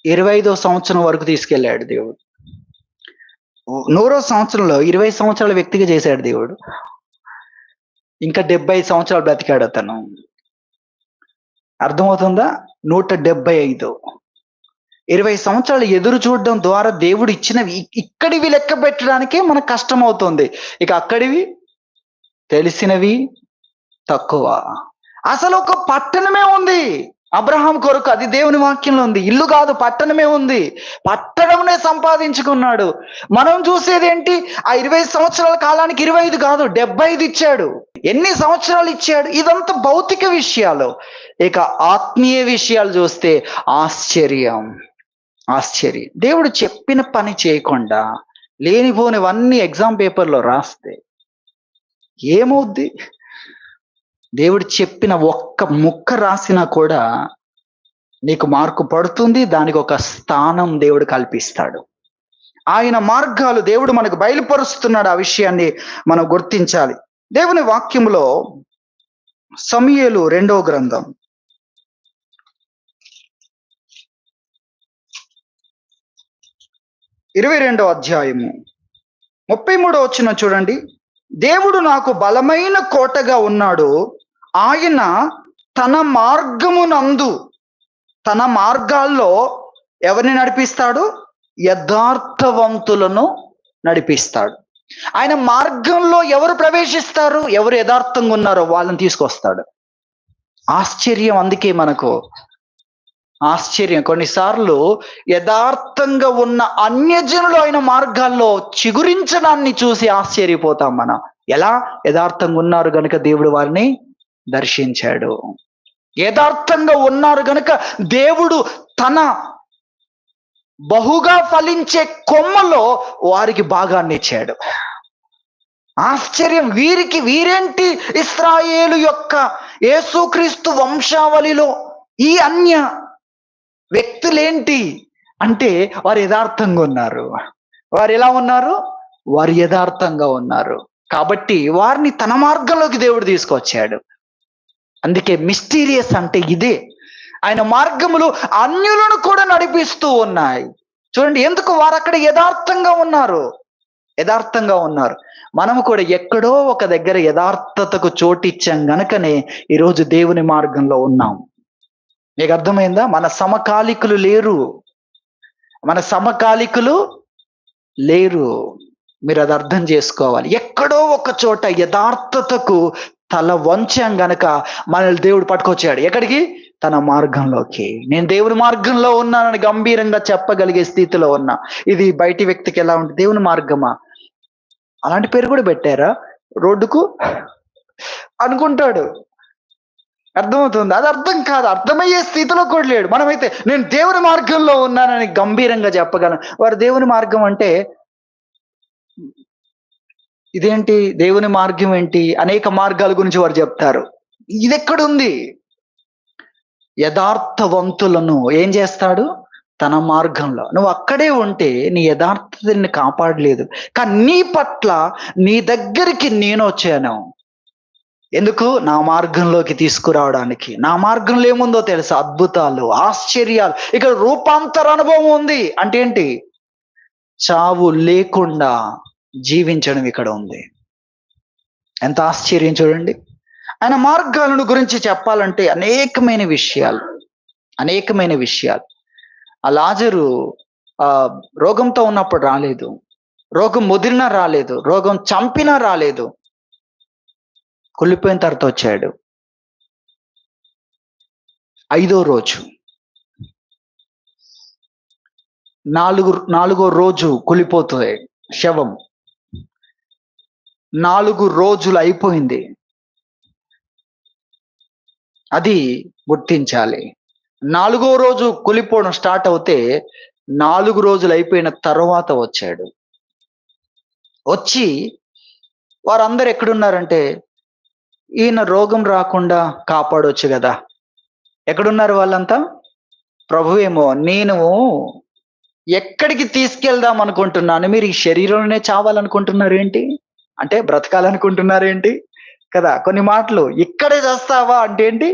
25వ సంవత్సరం వరకు తీసుకెళ్ళాడు. దేవుడు 100వ సంవత్సరంలో 20 సంవత్సరాల వ్యక్తిగా చేశాడు దేవుడు. ఇంకా 75 సంవత్సరాలు బ్రతికాడు అతను. అర్థమవుతుందా? 175. 20 సంవత్సరాలు ఎదురు చూడడం ద్వారా దేవుడు ఇచ్చినవి ఇక్కడివి లెక్క పెట్టడానికే మనకు కష్టం అవుతుంది. ఇక అక్కడివి తెలిసినవి తక్కువ. అసలు ఒక పట్టణమే ఉంది అబ్రహాం కొరకు, అది దేవుని వాక్యంలో ఉంది. ఇల్లు కాదు, పట్టణమే ఉంది. పట్టణంనే సంపాదించుకున్నాడు. మనం చూసేది ఏంటి? ఆ 20 సంవత్సరాల కాలానికి 25 కాదు, 75 ఇచ్చాడు. ఎన్ని సంవత్సరాలు ఇచ్చాడు? ఇదంతా భౌతిక విషయాలు. ఇక ఆత్మీయ విషయాలు చూస్తే ఆశ్చర్యం. దేవుడు చెప్పిన పని చేయకుండా లేనిపోనివన్నీ ఎగ్జామ్ పేపర్లో రాస్తే ఏమవుద్ది? దేవుడు చెప్పిన ఒక్క ముక్క రాసినా కూడా నీకు మార్కు పడుతుంది. దానికి ఒక స్థానం దేవుడు కల్పిస్తాడు. ఆయన మార్గాలు దేవుడు మనకు బయలుపరుస్తున్నాడు. ఆ విషయాన్ని మనం గుర్తించాలి. దేవుని వాక్యములో సమూయేలు 2వ గ్రంథం 22వ అధ్యాయము 33వ వచనం చూడండి. దేవుడు నాకు బలమైన కోటగా ఉన్నాడు, ఆయన తన మార్గమునందు, తన మార్గాల్లో ఎవరిని నడిపిస్తాడు? యథార్థవంతులను నడిపిస్తాడు. ఆయన మార్గంలో ఎవరు ప్రవేశిస్తారు? ఎవరు యథార్థంగా ఉన్నారో వాళ్ళని తీసుకొస్తాడు. ఆశ్చర్యం. అందుకే మనకు ఆశ్చర్యం. కొన్నిసార్లు యథార్థంగా ఉన్న అన్యజనులు అయిన మార్గాల్లో చిగురించడాన్ని చూసి ఆశ్చర్యపోతాం మనం. ఎలా? యథార్థంగా ఉన్నారు గనుక దేవుడు వారిని దర్శించాడు. యథార్థంగా ఉన్నారు గనుక దేవుడు తన బహుగా ఫలించే కొమ్మలో వారికి భాగాన్ని ఇచ్చాడు. ఆశ్చర్యం. వీరేంటి ఇశ్రాయేలు యొక్క యేసుక్రీస్తు వంశావళిలో ఈ అన్య వ్యక్తులేంటి అంటే వారు యథార్థంగా ఉన్నారు. వారు ఎలా ఉన్నారు? వారు యథార్థంగా ఉన్నారు. కాబట్టి వారిని తన మార్గంలోకి దేవుడు తీసుకొచ్చాడు. అందుకే మిస్టీరియస్ అంటే ఇదే. ఆయన మార్గములు అన్యులను కూడా నడిపిస్తూ ఉన్నాయి. చూడండి, ఎందుకు? వారు అక్కడ యథార్థంగా ఉన్నారు. మనము కూడా ఎక్కడో ఒక దగ్గర యథార్థతకు చోటిచ్చాం గనుకనే ఈరోజు దేవుని మార్గంలో ఉన్నాం. మీకు అర్థమైందా? మన సమకాలికులు లేరు. మీరు అది అర్థం చేసుకోవాలి. ఎక్కడో ఒక చోట యథార్థతకు తల వంచాం గనక మనల్ని దేవుడు పట్టుకొచ్చాడు. ఎక్కడికి? తన మార్గంలోకి. నేను దేవుని మార్గంలో ఉన్నానని గంభీరంగా చెప్పగలిగే స్థితిలో ఉన్నా. ఇది బయటి వ్యక్తికి ఎలా ఉంటుంది? దేవుని మార్గమా? అలాంటి పేరు కూడా పెట్టారా రోడ్డుకు అనుకుంటాడు. అర్థమవుతుంది? అది అర్థం కాదు. అర్థమయ్యే స్థితిలో కూడా లేడు. మనమైతే నేను దేవుని మార్గంలో ఉన్నానని గంభీరంగా చెప్పగలను. వారు దేవుని మార్గం అంటే ఇదేంటి? దేవుని మార్గం ఏంటి? అనేక మార్గాల గురించి వారు చెప్తారు. ఇది ఎక్కడుంది? యథార్థవంతులను ఏం చేస్తాడు? తన మార్గంలో. నువ్వు అక్కడే ఉంటే నీ యథార్థతని కాపాడలేదు. కానీ నీ పట్ల, నీ దగ్గరికి నేను వచ్చాను. ఎందుకు? నా మార్గంలోకి తీసుకురావడానికి. నా మార్గంలో ఏముందో తెలుసా? అద్భుతాలు, ఆశ్చర్యాలు. ఇక్కడ రూపాంతర అనుభవం ఉంది. అంటే ఏంటి? చావు లేకుండా జీవించడం ఇక్కడ ఉంది. ఎంత ఆశ్చర్యం చూడండి. ఆయన మార్గాలను గురించి చెప్పాలంటే అనేకమైన విషయాలు. ఆ లాజరు రోగంతో ఉన్నప్పుడు రాలేదు, రోగం ముదిరినా రాలేదు, రోగం చంపినా రాలేదు, కుళ్ళిపోయిన తర్వాత వచ్చాడు. 5వ రోజు, 4వ రోజు కుళ్ళిపోతుంది శవం. 4 రోజులు అయిపోయింది. అది గుర్తించాలి. 4వ రోజు కూలిపోవడం స్టార్ట్ అవుతే 4 రోజులు అయిపోయిన తర్వాత వచ్చాడు. వచ్చి వారందరూ ఎక్కడున్నారంటే, ఈయన రోగం రాకుండా కాపాడొచ్చు గదా! ఎక్కడున్నారు వాళ్ళంతా? ప్రభువేమో, నేను ఎక్కడికి తీసుకెళ్దాం అనుకుంటున్నాను, మీరు ఈ శరీరంలోనే చావాలనుకుంటున్నారేంటి? అంటే బ్రతకాలనుకుంటున్నారేంటి? కదా! కొన్ని మాటలు ఇక్కడే చస్తావా అంటే ఏంటి?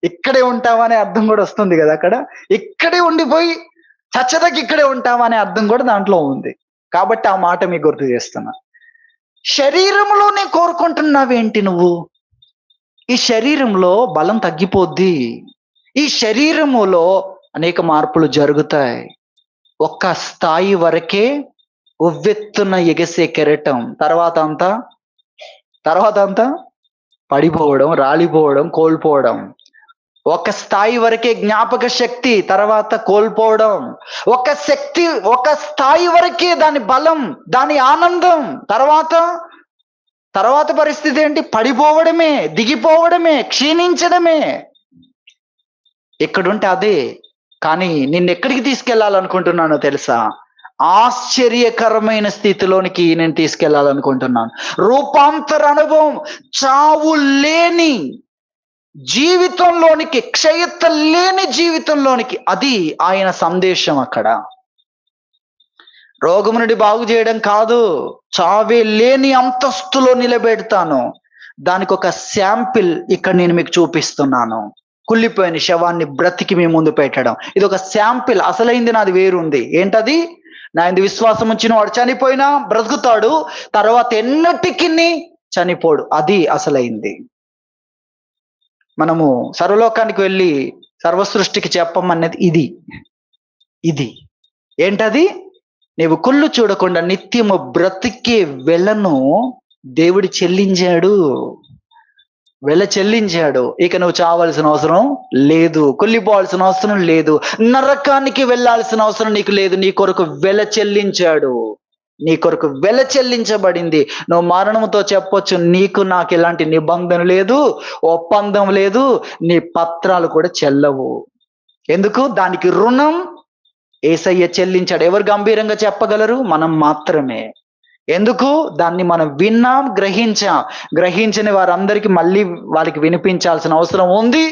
ఇక్కడే ఉంటావా అనే అర్థం గూడా వస్తుంది గదా అక్కడ. ఇక్కడే ఉండిపోయి చచ్చేదాకా ఇక్కడే ఉంటావా అనే అర్థం గూడా దాంట్లో ఉంది. కాబట్టి ఆ మాట మీకు గుర్తు చేస్తున్నా. శరీరంలోనే కోరుకుంటున్నావేంటి నువ్వు? ఈ శరీరంలో బలం తగ్గిపోద్ది. ఈ శరీరములో అనేక మార్పులు జరుగుతాయి. ఒక్క స్థాయి వరకే ఉవ్వెత్తున ఎగసే కెరటం. తర్వాత అంతా పడిపోవడం, రాలిపోవడం, కోల్పోవడం. ఒక స్థాయి వరకే జ్ఞాపక శక్తి, తర్వాత కోల్పోవడం. ఒక స్థాయి వరకే దాని బలం, దాని ఆనందం. తర్వాత పరిస్థితి ఏంటి? పడిపోవడమే, దిగిపోవడమే, క్షీణించడమే. ఎక్కడుంటే అదే. కానీ నిన్నెక్కడికి తీసుకెళ్లాలనుకుంటున్నానో తెలుసా? ఆశ్చర్యకరమైన స్థితిలోనికి నేను తీసుకెళ్లాలనుకుంటున్నాను. రూపాంతర అనుభవం, చావు లేని జీవితంలోనికి, క్షయత లేని జీవితంలోనికి. అది ఆయన సందేశం అక్కడ. రోగము నుండి బాగు చేయడం కాదు, చావే లేని అంతస్తులో నిలబెడతాను. దానికి ఒక శాంపిల్ ఇక్కడ నేను మీకు చూపిస్తున్నాను. కుళ్ళిపోయిన శవాన్ని బ్రతికి మీ ముందు పెట్టడం, ఇది ఒక శాంపిల్. అసలైంది నాది వేరుంది. ఏంటది? నా యందు విశ్వాసం ఉంచిన వాడు చనిపోయినా బ్రతుకుతాడు, తర్వాత ఎన్నటికి చనిపోడు. అది అసలైంది. మనము సర్వలోకానికి వెళ్ళి సర్వ సృష్టికి చెప్పమన్నది ఇది. ఏంటది? నీవు కుళ్ళు చూడకుండా నిత్యము బ్రతికే వెలను దేవుడు చెల్లించాడు. ఇక నువ్వు చావాల్సిన అవసరం లేదు, కుళ్ళిపోవాల్సిన అవసరం లేదు, నరకానికి వెళ్ళాల్సిన అవసరం నీకు లేదు. నీ కొరకు వెల చెల్లించబడింది. నువ్వు మరణంతో చెప్పొచ్చు, నీకు నాకు ఎలాంటి నిబంధన లేదు, ఒప్పందం లేదు, నీ పత్రాలు కూడా చెల్లవు. ఎందుకు? దానికి రుణం యేసయ్య చెల్లించాడు. ఎవరు గంభీరంగా చెప్పగలరు? మనం మాత్రమే. ఎందుకు? దాన్ని మనం విన్నాం, గ్రహించని వారందరికీ మళ్ళీ వాళ్ళకి వినిపించాల్సిన అవసరం ఉంది.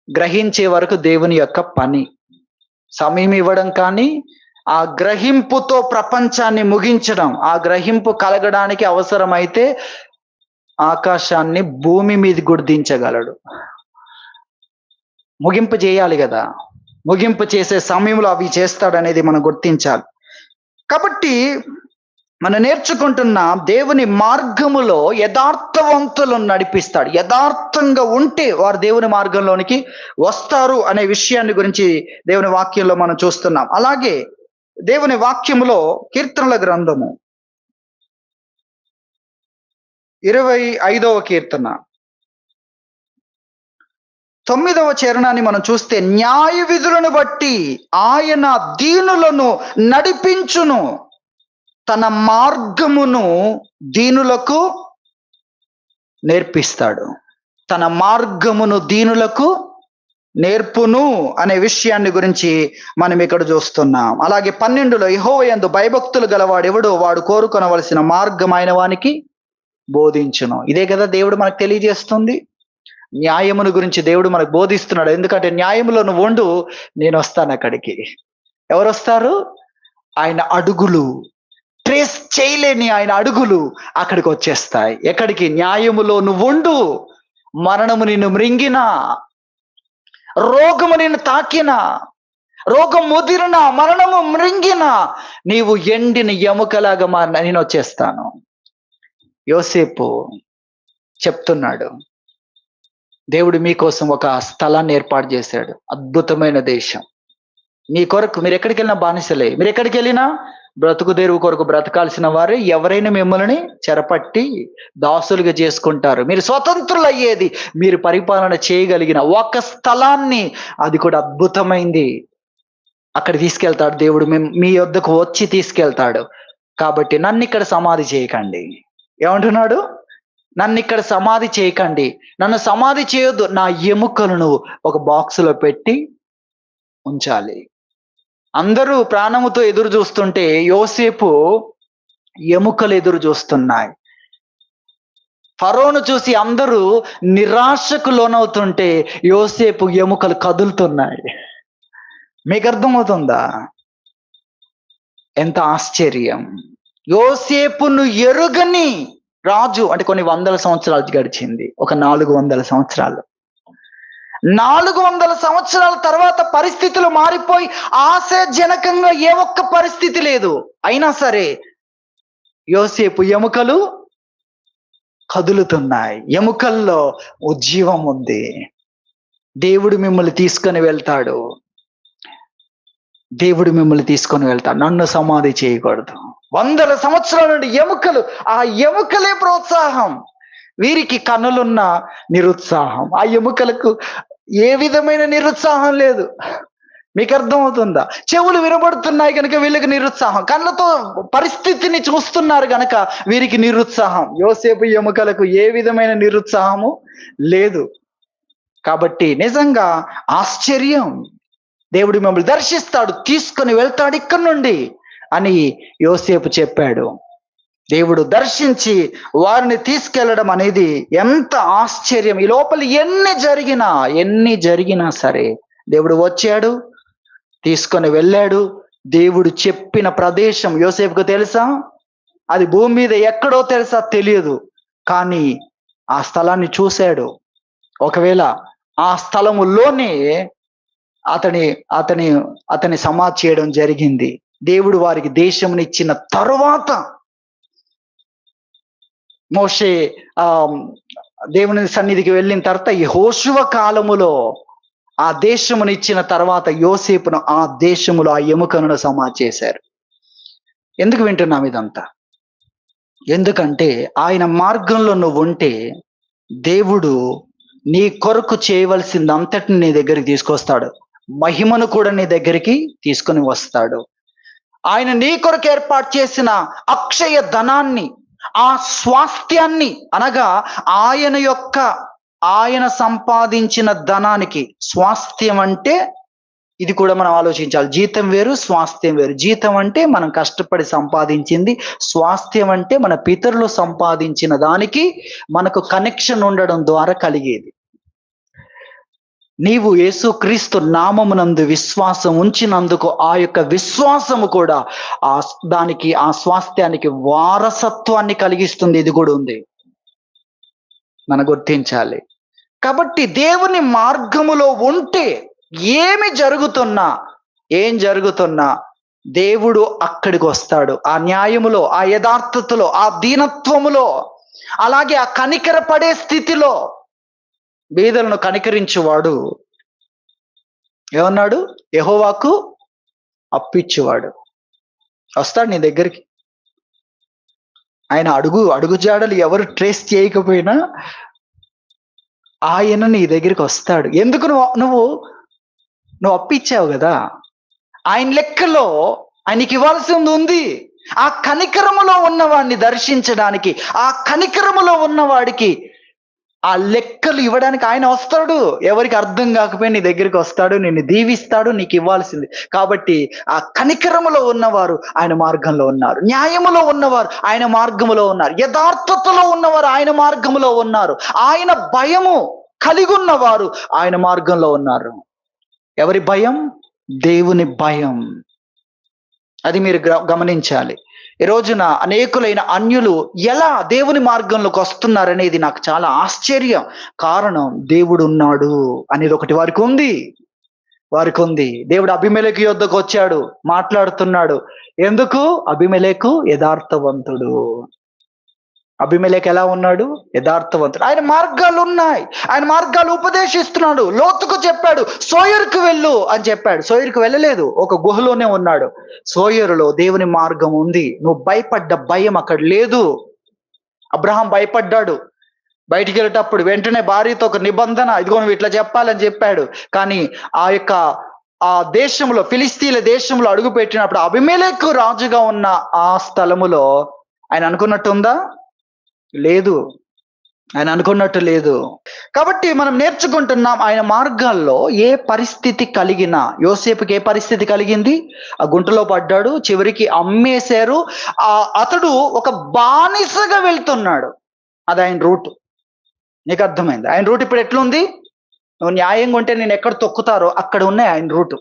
గ్రహించే వరకు దేవుని యొక్క పని. సమయం ఇవ్వడం కానీ, ఆ గ్రహింపుతో ప్రపంచాన్ని ముగించడం. ఆ గ్రహింపు కలగడానికి అవసరమైతే ఆకాశాన్ని భూమి మీద గుర్తించగలడు. ముగింపు చేయాలి కదా. ముగింపు చేసే సమయంలో అవి చేస్తాడనేది మనం గుర్తించాలి. కాబట్టి మనం నేర్చుకుంటున్న దేవుని మార్గములో యథార్థవంతులను నడిపిస్తాడు. యథార్థంగా ఉంటే వారు దేవుని మార్గంలోనికి వస్తారు అనే విషయాన్ని గురించి దేవుని వాక్యంలో మనం చూస్తున్నాం. అలాగే దేవుని వాక్యములో కీర్తనల గ్రంథము 25వ కీర్తన 9వ చరణాన్ని మనం చూస్తే, న్యాయ విధులను బట్టి ఆయన దీనులను నడిపించును, తన మార్గమును దీనులకు నేర్పిస్తాడు. తన మార్గమును దీనులకు నేర్పును అనే విషయాన్ని గురించి మనం ఇక్కడ చూస్తున్నాం. అలాగే 12లో, యెహోవా యందు భయభక్తులు గలవాడు ఎవడో వాడు కోరుకొనవలసిన మార్గం ఆయన వానికి బోధించును. ఇదే కదా దేవుడు మనకు తెలియజేస్తుంది. న్యాయమును గురించి దేవుడు మనకు బోధిస్తున్నాడు. ఎందుకంటే న్యాయములో నువ్వు ఉండు, నేను వస్తాను అక్కడికి. ఎవరు వస్తారు? ఆయన అడుగులు, ట్రేస్ చేయలేని ఆయన అడుగులు అక్కడికి వచ్చేస్తాయి. ఎక్కడికి? న్యాయములో నువ్వు ఉండు. మరణము నిన్ను మృంగినా, రోగము నిన్ను తాకినా, రోగం ముదిరినా, మరణము మృంగినా, నీవు ఎండిన ఎముకలాగా మారిన నేను వచ్చేస్తాను. యోసేపు చెప్తున్నాడు, దేవుడు మీకోసం ఒక స్థలాన్ని ఏర్పాటు చేశాడు. అద్భుతమైన దేశం. మీ కొరకు మీరు ఎక్కడికి వెళ్ళినా బానిసలే. మీరు ఎక్కడికి వెళ్ళినా బ్రతుకు తెరువు కొరకు బ్రతకాల్సిన వారే. ఎవరైనా మిమ్మల్ని చెరపట్టి దాసులుగా చేసుకుంటారు. మీరు స్వతంత్రులు అయ్యేది మీరు పరిపాలన చేయగలిగిన ఒక స్థలాన్ని, అది కూడా అద్భుతమైంది, అక్కడ తీసుకెళ్తాడు దేవుడు. మీ వద్దకు వచ్చి తీసుకెళ్తాడు. కాబట్టి నన్ను ఇక్కడ సమాధి చేయకండి. ఏమంటున్నాడు? నన్ను ఇక్కడ సమాధి చేయకండి, నన్ను సమాధి చేయొద్దు, నా ఎముకలను ఒక బాక్సులో పెట్టి ఉంచాలి. అందరూ ప్రాణముతో ఎదురు చూస్తుంటే యోసేపు ఎముకలు ఎదురు చూస్తున్నాయి. ఫరోను చూసి అందరూ నిరాశకు లోనవుతుంటే యోసేపు ఎముకలు కదులుతున్నాయి. మీకు అర్థమవుతుందా? ఎంత ఆశ్చర్యం! యోసేపును ఎరుగని రాజు, అంటే కొన్ని వందల సంవత్సరాలు గడిచింది, ఒక 400 సంవత్సరాలు. 400 సంవత్సరాల తర్వాత పరిస్థితులు మారిపోయి ఆశాజనకంగా ఏ ఒక్క పరిస్థితి లేదు. అయినా సరే యోసేపు ఎముకలు కదులుతున్నాయి, ఎముకల్లో ఉజ్జీవం ఉంది. దేవుడు మిమ్మల్ని తీసుకొని వెళ్తాడు, దేవుడు మిమ్మల్ని తీసుకొని వెళ్తాడు. నన్ను సమాధి చేయకూడదు. 100 సంవత్సరాల నుండి ఎముకలు, ఆ ఎముకలే ప్రోత్సాహం. వీరికి కన్నులున్న నిరుత్సాహం, ఆ ఎముకలకు ఏ విధమైన నిరుత్సాహం లేదు. మీకు అర్థమవుతుందా? చెవులు వినబడుతున్నాయి కనుక వీళ్ళకి నిరుత్సాహం, కళ్ళతో పరిస్థితిని చూస్తున్నారు కనుక వీరికి నిరుత్సాహం. యోసేపు ఎముకలకు ఏ విధమైన నిరుత్సాహము లేదు. కాబట్టి నిజంగా ఆశ్చర్యం. దేవుడు మిమ్మల్ని దర్శిస్తాడు, తీసుకొని వెళ్తాడు ఇక్కడి నుండి అని యోసేపు చెప్పాడు. దేవుడు దర్శించి వారిని తీసుకెళ్లడం అనేది ఎంత ఆశ్చర్యం! ఈ లోపల ఎన్ని జరిగినా సరే దేవుడు వచ్చాడు, తీసుకొని వెళ్ళాడు. దేవుడు చెప్పిన ప్రదేశం యోసేపుకు తెలుసా? అది భూమి మీద ఎక్కడో తెలుసా? తెలియదు. కానీ ఆ స్థలాన్ని చూశాడు. ఒకవేళ ఆ స్థలములోనే అతని సమాధి చేయడం జరిగింది. దేవుడు వారికి దేశమునిచ్చిన తరువాత మోషే దేవుని సన్నిధికి వెళ్ళిన తర్వాత యెహోషువ కాలములో ఆ దేశమునిచ్చిన తర్వాత యోసేపును ఆ దేశములో ఆ ఎముకలను సమాధి చేశారు. ఎందుకు వింటున్నాం ఇదంతా? ఎందుకంటే ఆయన మార్గంలో నువ్వు ఉంటే దేవుడు నీ కొరకు చేయవలసింది అంతటిని నీ దగ్గరికి తీసుకొస్తాడు. మహిమను కూడా నీ దగ్గరికి తీసుకొని వస్తాడు. ఆయన నీ కొరకు ఏర్పాటు చేసిన అక్షయ ధనాన్ని, ఆ స్వాస్థ్యాన్ని, అనగా ఆయన సంపాదించిన ధనానికి, స్వాస్థ్యం అంటే ఇది కూడా మనం ఆలోచించాలి. జీతం వేరు, స్వాస్థ్యం వేరు. జీతం అంటే మనం కష్టపడి సంపాదించింది, స్వాస్థ్యం అంటే మన పితరులు సంపాదించిన దానికి మనకు కనెక్షన్ ఉండడం ద్వారా కలిగేది. నీవు యేసుక్రీస్తు నామమునందు విశ్వాసం ఉంచినందుకు ఆ యొక్క విశ్వాసము కూడా ఆ స్వాస్థ్యానికి వారసత్వాన్ని కలిగిస్తుంది. ఇది కూడా ఉంది, మనం గుర్తించాలి. కాబట్టి దేవుని మార్గములో ఉంటే ఏం జరుగుతున్నా దేవుడు అక్కడికి వస్తాడు. ఆ న్యాయములో, ఆ యథార్థతలో, ఆ దీనత్వములో, అలాగే ఆ కనికరపడే స్థితిలో. బీదలను కనికరించువాడు ఏమన్నాడు? యెహోవాకు అప్పిచ్చువాడు. వస్తాడు నీ దగ్గరికి. ఆయన అడుగు జాడలు ఎవరు ట్రేస్ చేయకపోయినా ఆయన నీ దగ్గరికి వస్తాడు. ఎందుకు? నువ్వు అప్పిచ్చావు కదా. ఆయన లెక్కలో ఆయనకి ఇవ్వాల్సింది ఉంది. ఆ కనికరములో ఉన్నవాడిని దర్శించడానికి, ఆ కనికరములో ఉన్నవాడికి ఆ లెక్కలు ఇవ్వడానికి ఆయన వస్తాడు. ఎవరికి అర్థం కాకపోయినా నీ దగ్గరికి వస్తాడు, నిన్ను దీవిస్తాడు, నీకు ఇవ్వాల్సింది. కాబట్టి ఆ కనికరములో ఉన్నవారు ఆయన మార్గంలో ఉన్నారు, న్యాయములో ఉన్నవారు ఆయన మార్గములో ఉన్నారు, యథార్థతలో ఉన్నవారు ఆయన మార్గములో ఉన్నారు, ఆయన భయము కలిగి ఉన్నవారు ఆయన మార్గంలో ఉన్నారు. ఎవరి భయం? దేవుని భయం. అది మీరు గమనించాలి. ఈ రోజున అనేకులైన అన్యులు ఎలా దేవుని మార్గంలోకి వస్తున్నారనేది నాకు చాలా ఆశ్చర్యం. కారణం, దేవుడు ఉన్నాడు అనేది ఒకటి వారికి ఉంది. దేవుడు అబీమెలెకు యొద్దకు వచ్చాడు, మాట్లాడుతున్నాడు. ఎందుకు? అబీమెలెకు యథార్థవంతుడు. అబీమెలెకు ఎలా ఉన్నాడు? యథార్థవంతుడు. ఆయన మార్గాలు ఉన్నాయి, ఆయన మార్గాలు ఉపదేశిస్తున్నాడు. లోతుకు చెప్పాడు, సోయరుకు వెళ్ళు అని చెప్పాడు. సోయరుకు వెళ్ళలేదు, ఒక గుహలోనే ఉన్నాడు. సోయరులో దేవుని మార్గం ఉంది. నువ్వు భయపడ్డ భయం అక్కడ లేదు. అబ్రహాం భయపడ్డాడు. బయటికి వెళ్ళేటప్పుడు వెంటనే భార్యతో ఒక నిబంధన, ఇదిగో నువ్వు ఇట్లా చెప్పాలని చెప్పాడు. కానీ ఆ దేశంలో, ఫిలిస్తీన్ల దేశంలో అడుగు పెట్టినప్పుడు అబీమెలెకు రాజుగా ఉన్న ఆ స్థలములో ఆయన అనుకున్నట్టుందా? లేదు. ఆయన అనుకున్నట్టు లేదు. కాబట్టి మనం నేర్చుకుంటున్నాం ఆయన మార్గాల్లో ఏ పరిస్థితి కలిగినా, యోసేపుకి ఏ పరిస్థితి కలిగింది? ఆ గుంటలో పడ్డాడు, చివరికి అమ్మేశారు. అతడు ఒక బానిసగా వెళ్తున్నాడు. అది ఆయన రూట్. నీకు అర్థమైంది? ఆయన రూట్ ఇప్పుడు ఎట్లుంది? నువ్వు న్యాయంగా ఉంటే నేను ఎక్కడ తొక్కుతారో అక్కడ ఉన్నాయి ఆయన రూటు.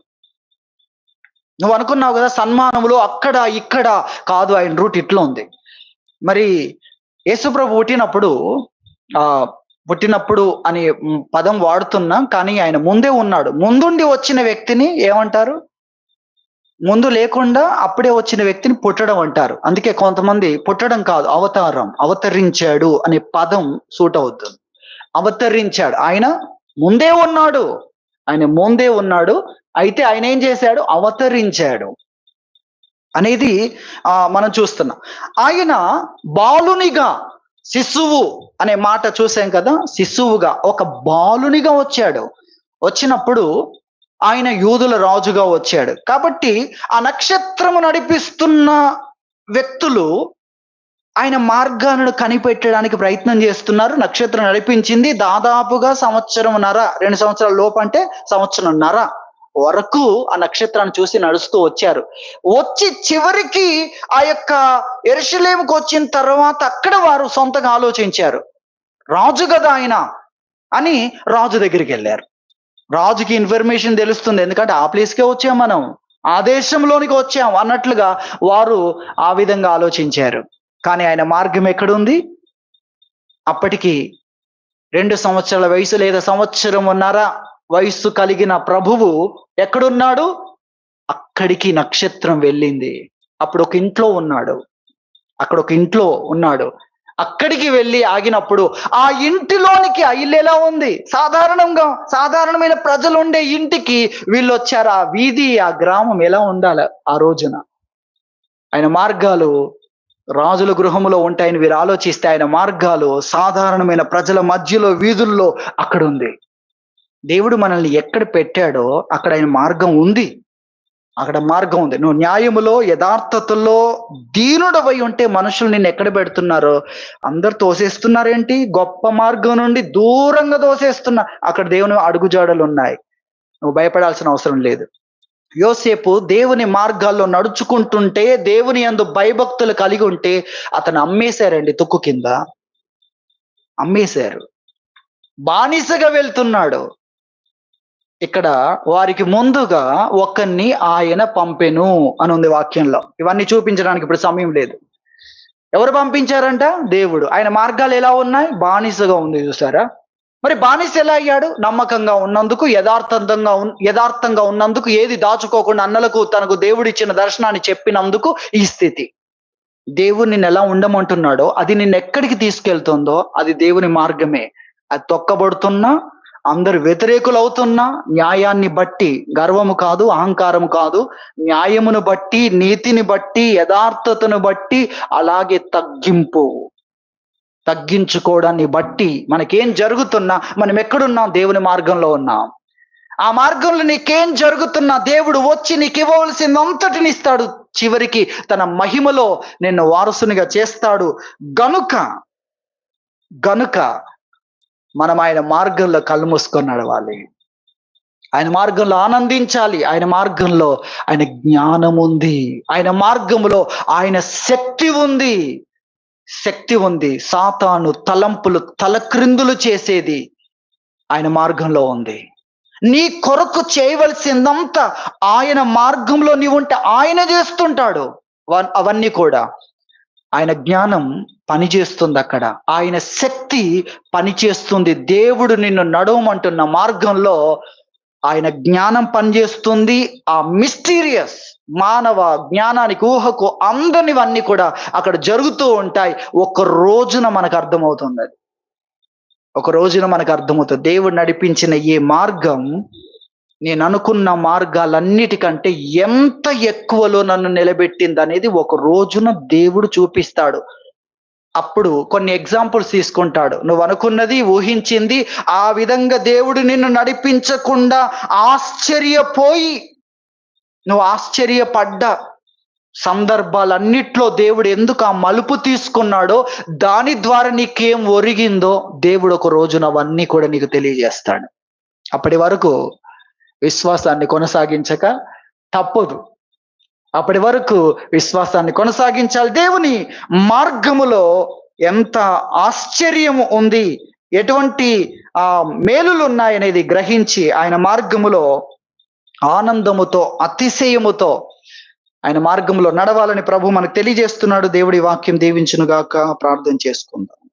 నువ్వు అనుకున్నావు కదా సన్మానములు అక్కడ ఇక్కడ, కాదు ఆయన రూట్ ఇట్లా ఉంది. మరి యేసుప్రభు పుట్టినప్పుడు అని పదం వాడుతున్నాం, కానీ ఆయన ముందే ఉన్నాడు. ముందుండి వచ్చిన వ్యక్తిని ఏమంటారు? ముందు లేకుండా అప్పుడే వచ్చిన వ్యక్తిని పుట్టడం అంటారు. అందుకే కొంతమంది పుట్టడం కాదు, అవతారం, అవతరించాడు అనే పదం సూట్ అవుతుంది. అవతరించాడు, ఆయన ముందే ఉన్నాడు. ఆయన ముందే ఉన్నాడు. అయితే ఆయన ఏం చేశాడు? అవతరించాడు అనేది మనం చూస్తున్నాం. ఆయన బాలునిగా, శిశువు అనే మాట చూసాం కదా, శిశువుగా ఒక బాలునిగా వచ్చాడు. వచ్చినప్పుడు ఆయన యూదుల రాజుగా వచ్చాడు. కాబట్టి ఆ నక్షత్రము నడిపిస్తున్న వ్యక్తులు ఆయన మార్గాలను కనిపెట్టడానికి ప్రయత్నం చేస్తున్నారు. నక్షత్రం నడిపించింది దాదాపుగా 2 సంవత్సరాల లోపు, అంటే 1.5 సంవత్సరం వరకు ఆ నక్షత్రాన్ని చూసి నడుస్తూ వచ్చారు. వచ్చి చివరికి ఆ యొక్క యెరూషలేముకు వచ్చిన తర్వాత అక్కడ వారు సొంతంగా ఆలోచించారు, రాజు కదా ఆయన అని రాజు దగ్గరికి వెళ్ళారు. రాజుకి ఇన్ఫర్మేషన్ తెలుస్తుంది, ఎందుకంటే ఆ ప్లేస్కే వచ్చాం మనం, ఆ దేశంలోనికి వచ్చాం అన్నట్లుగా వారు ఆ విధంగా ఆలోచించారు. కానీ ఆయన మార్గం ఎక్కడుంది? అప్పటికి 2 సంవత్సరాల వయసు లేదా 1.5 సంవత్సరం వయస్సు కలిగిన ప్రభువు ఎక్కడున్నాడు? అక్కడికి నక్షత్రం వెళ్ళింది. అప్పుడు ఒక ఇంట్లో ఉన్నాడు. అక్కడ ఒక ఇంట్లో ఉన్నాడు. అక్కడికి వెళ్ళి ఆగినప్పుడు ఆ ఇంటిలోనికి ఆ ఇల్లు ఎలా ఉంది? సాధారణమైన ప్రజలు ఉండే ఇంటికి వీళ్ళు వచ్చారు. ఆ వీధి, ఆ గ్రామం ఎలా ఉండాలి ఆ రోజున? ఆయన మార్గాలు రాజుల గృహములో ఉంటాయని వీరు ఆలోచిస్తే, ఆయన మార్గాలు సాధారణమైన ప్రజల మధ్యలో, వీధుల్లో అక్కడ ఉంది. దేవుడు మనల్ని ఎక్కడ పెట్టాడో అక్కడ ఆయన మార్గం ఉంది. అక్కడ మార్గం ఉంది. నువ్వు న్యాయములో, యథార్థతలో దీనుడవై ఉంటే మనుషులు నిన్ను ఎక్కడ పెడుతున్నారో అందరు తోసేస్తున్నారేంటి? గొప్ప మార్గం నుండి దూరంగా తోసేస్తున్నా. అక్కడ దేవుని అడుగుజాడలు ఉన్నాయి. నువ్వు భయపడాల్సిన అవసరం లేదు. యోసేపు దేవుని మార్గాల్లో నడుచుకుంటుంటే, దేవుని యందు భయభక్తులు కలిగి ఉంటే అతను అమ్మేశారండి, తుక్కు కింద అమ్మేశారు. బానిసగా వెళ్తున్నాడు. ఇక్కడ వారికి ముందుగా ఒకరిని ఆయన పంపెను అని ఉంది వాక్యంలో. ఇవన్నీ చూపించడానికి ఇప్పుడు సమయం లేదు. ఎవరు పంపించారంట? దేవుడు. ఆయన మార్గాలు ఎలా ఉన్నాయి? బానిసగా ఉంది, చూసారా? మరి బానిస ఎలా అయ్యాడు? నమ్మకంగా ఉన్నందుకు, యథార్థంగా ఉన్నందుకు, ఏది దాచుకోకుండా అన్నలకు తనకు దేవుడిచ్చిన దర్శనాన్ని చెప్పినందుకు ఈ స్థితి. దేవుడు నిన్ను ఎలా ఉండమంటున్నాడో అది నిన్ను ఎక్కడికి తీసుకెళ్తుందో అది దేవుని మార్గమే. అది తొక్కబడుతున్నా, అందరు వ్యతిరేకులు అవుతున్నా, న్యాయాన్ని బట్టి, గర్వము కాదు, అహంకారము కాదు, న్యాయమును బట్టి, నీతిని బట్టి, యథార్థతను బట్టి, అలాగే తగ్గించుకోవడాన్ని బట్టి మనకేం జరుగుతున్నా, మనం ఎక్కడున్నాం? దేవుని మార్గంలో ఉన్నాం. ఆ మార్గంలో నీకేం జరుగుతున్నా దేవుడు వచ్చి నీకు ఇవ్వవలసిందంతటిని ఇస్తాడు. చివరికి తన మహిమలో నిన్ను వారసునిగా చేస్తాడు. గనుక మనం ఆయన మార్గంలో కళ్ళు మూసుకొని నడవాలి. ఆయన మార్గంలో ఆనందించాలి. ఆయన మార్గంలో ఆయన జ్ఞానం ఉంది. ఆయన మార్గంలో ఆయన శక్తి ఉంది. సాతాను తలంపులు తలక్రిందులు చేసేది ఆయన మార్గంలో ఉంది. నీ కొరకు చేయవలసిందంతా ఆయన మార్గంలో నీవు ఉంటే ఆయన చేస్తుంటాడు. అవన్నీ కూడా ఆయన జ్ఞానం పనిచేస్తుంది. అక్కడ ఆయన శక్తి పనిచేస్తుంది. దేవుడు నిన్ను నడవమంటున్న మార్గంలో ఆయన జ్ఞానం పనిచేస్తుంది. ఆ మిస్టీరియస్ మానవ జ్ఞానానికి, ఊహకు అందనివన్నీ కూడా అక్కడ జరుగుతూ ఉంటాయి. ఒక రోజున మనకు అర్థమవుతుంది. దేవుడు నడిపించిన ఈ మార్గం నేను అనుకున్న మార్గాలన్నిటికంటే ఎంత ఎక్కువలో నన్ను నిలబెట్టింది అనేది ఒక రోజున దేవుడు చూపిస్తాడు. అప్పుడు కొన్ని ఎగ్జాంపుల్స్ తీసుకుంటాడు. నువ్వు అనుకున్నది, ఊహించింది ఆ విధంగా దేవుడు నిన్ను నడిపించకుండా నువ్వు ఆశ్చర్యపడ్డ సందర్భాలన్నిట్లో దేవుడు ఎందుకు ఆ మలుపు తీసుకున్నాడో, దాని ద్వారా నీకేం ఒరిగిందో దేవుడు ఒక రోజున అవన్నీ కూడా నీకు తెలియజేస్తాడు. అప్పటి వరకు విశ్వాసాన్ని కొనసాగించక తప్పదు. అప్పటి వరకు విశ్వాసాన్ని కొనసాగించాలి. దేవుని మార్గములో ఎంత ఆశ్చర్యము ఉంది, ఎటువంటి మేలులు ఉన్నాయనేది గ్రహించి ఆయన మార్గములో ఆనందముతో, అతిశయముతో ఆయన మార్గంలో నడవాలని ప్రభు మనకు తెలియజేస్తున్నాడు. దేవుడి వాక్యం దీవించునుగాక. ప్రార్థన చేసుకుందాం.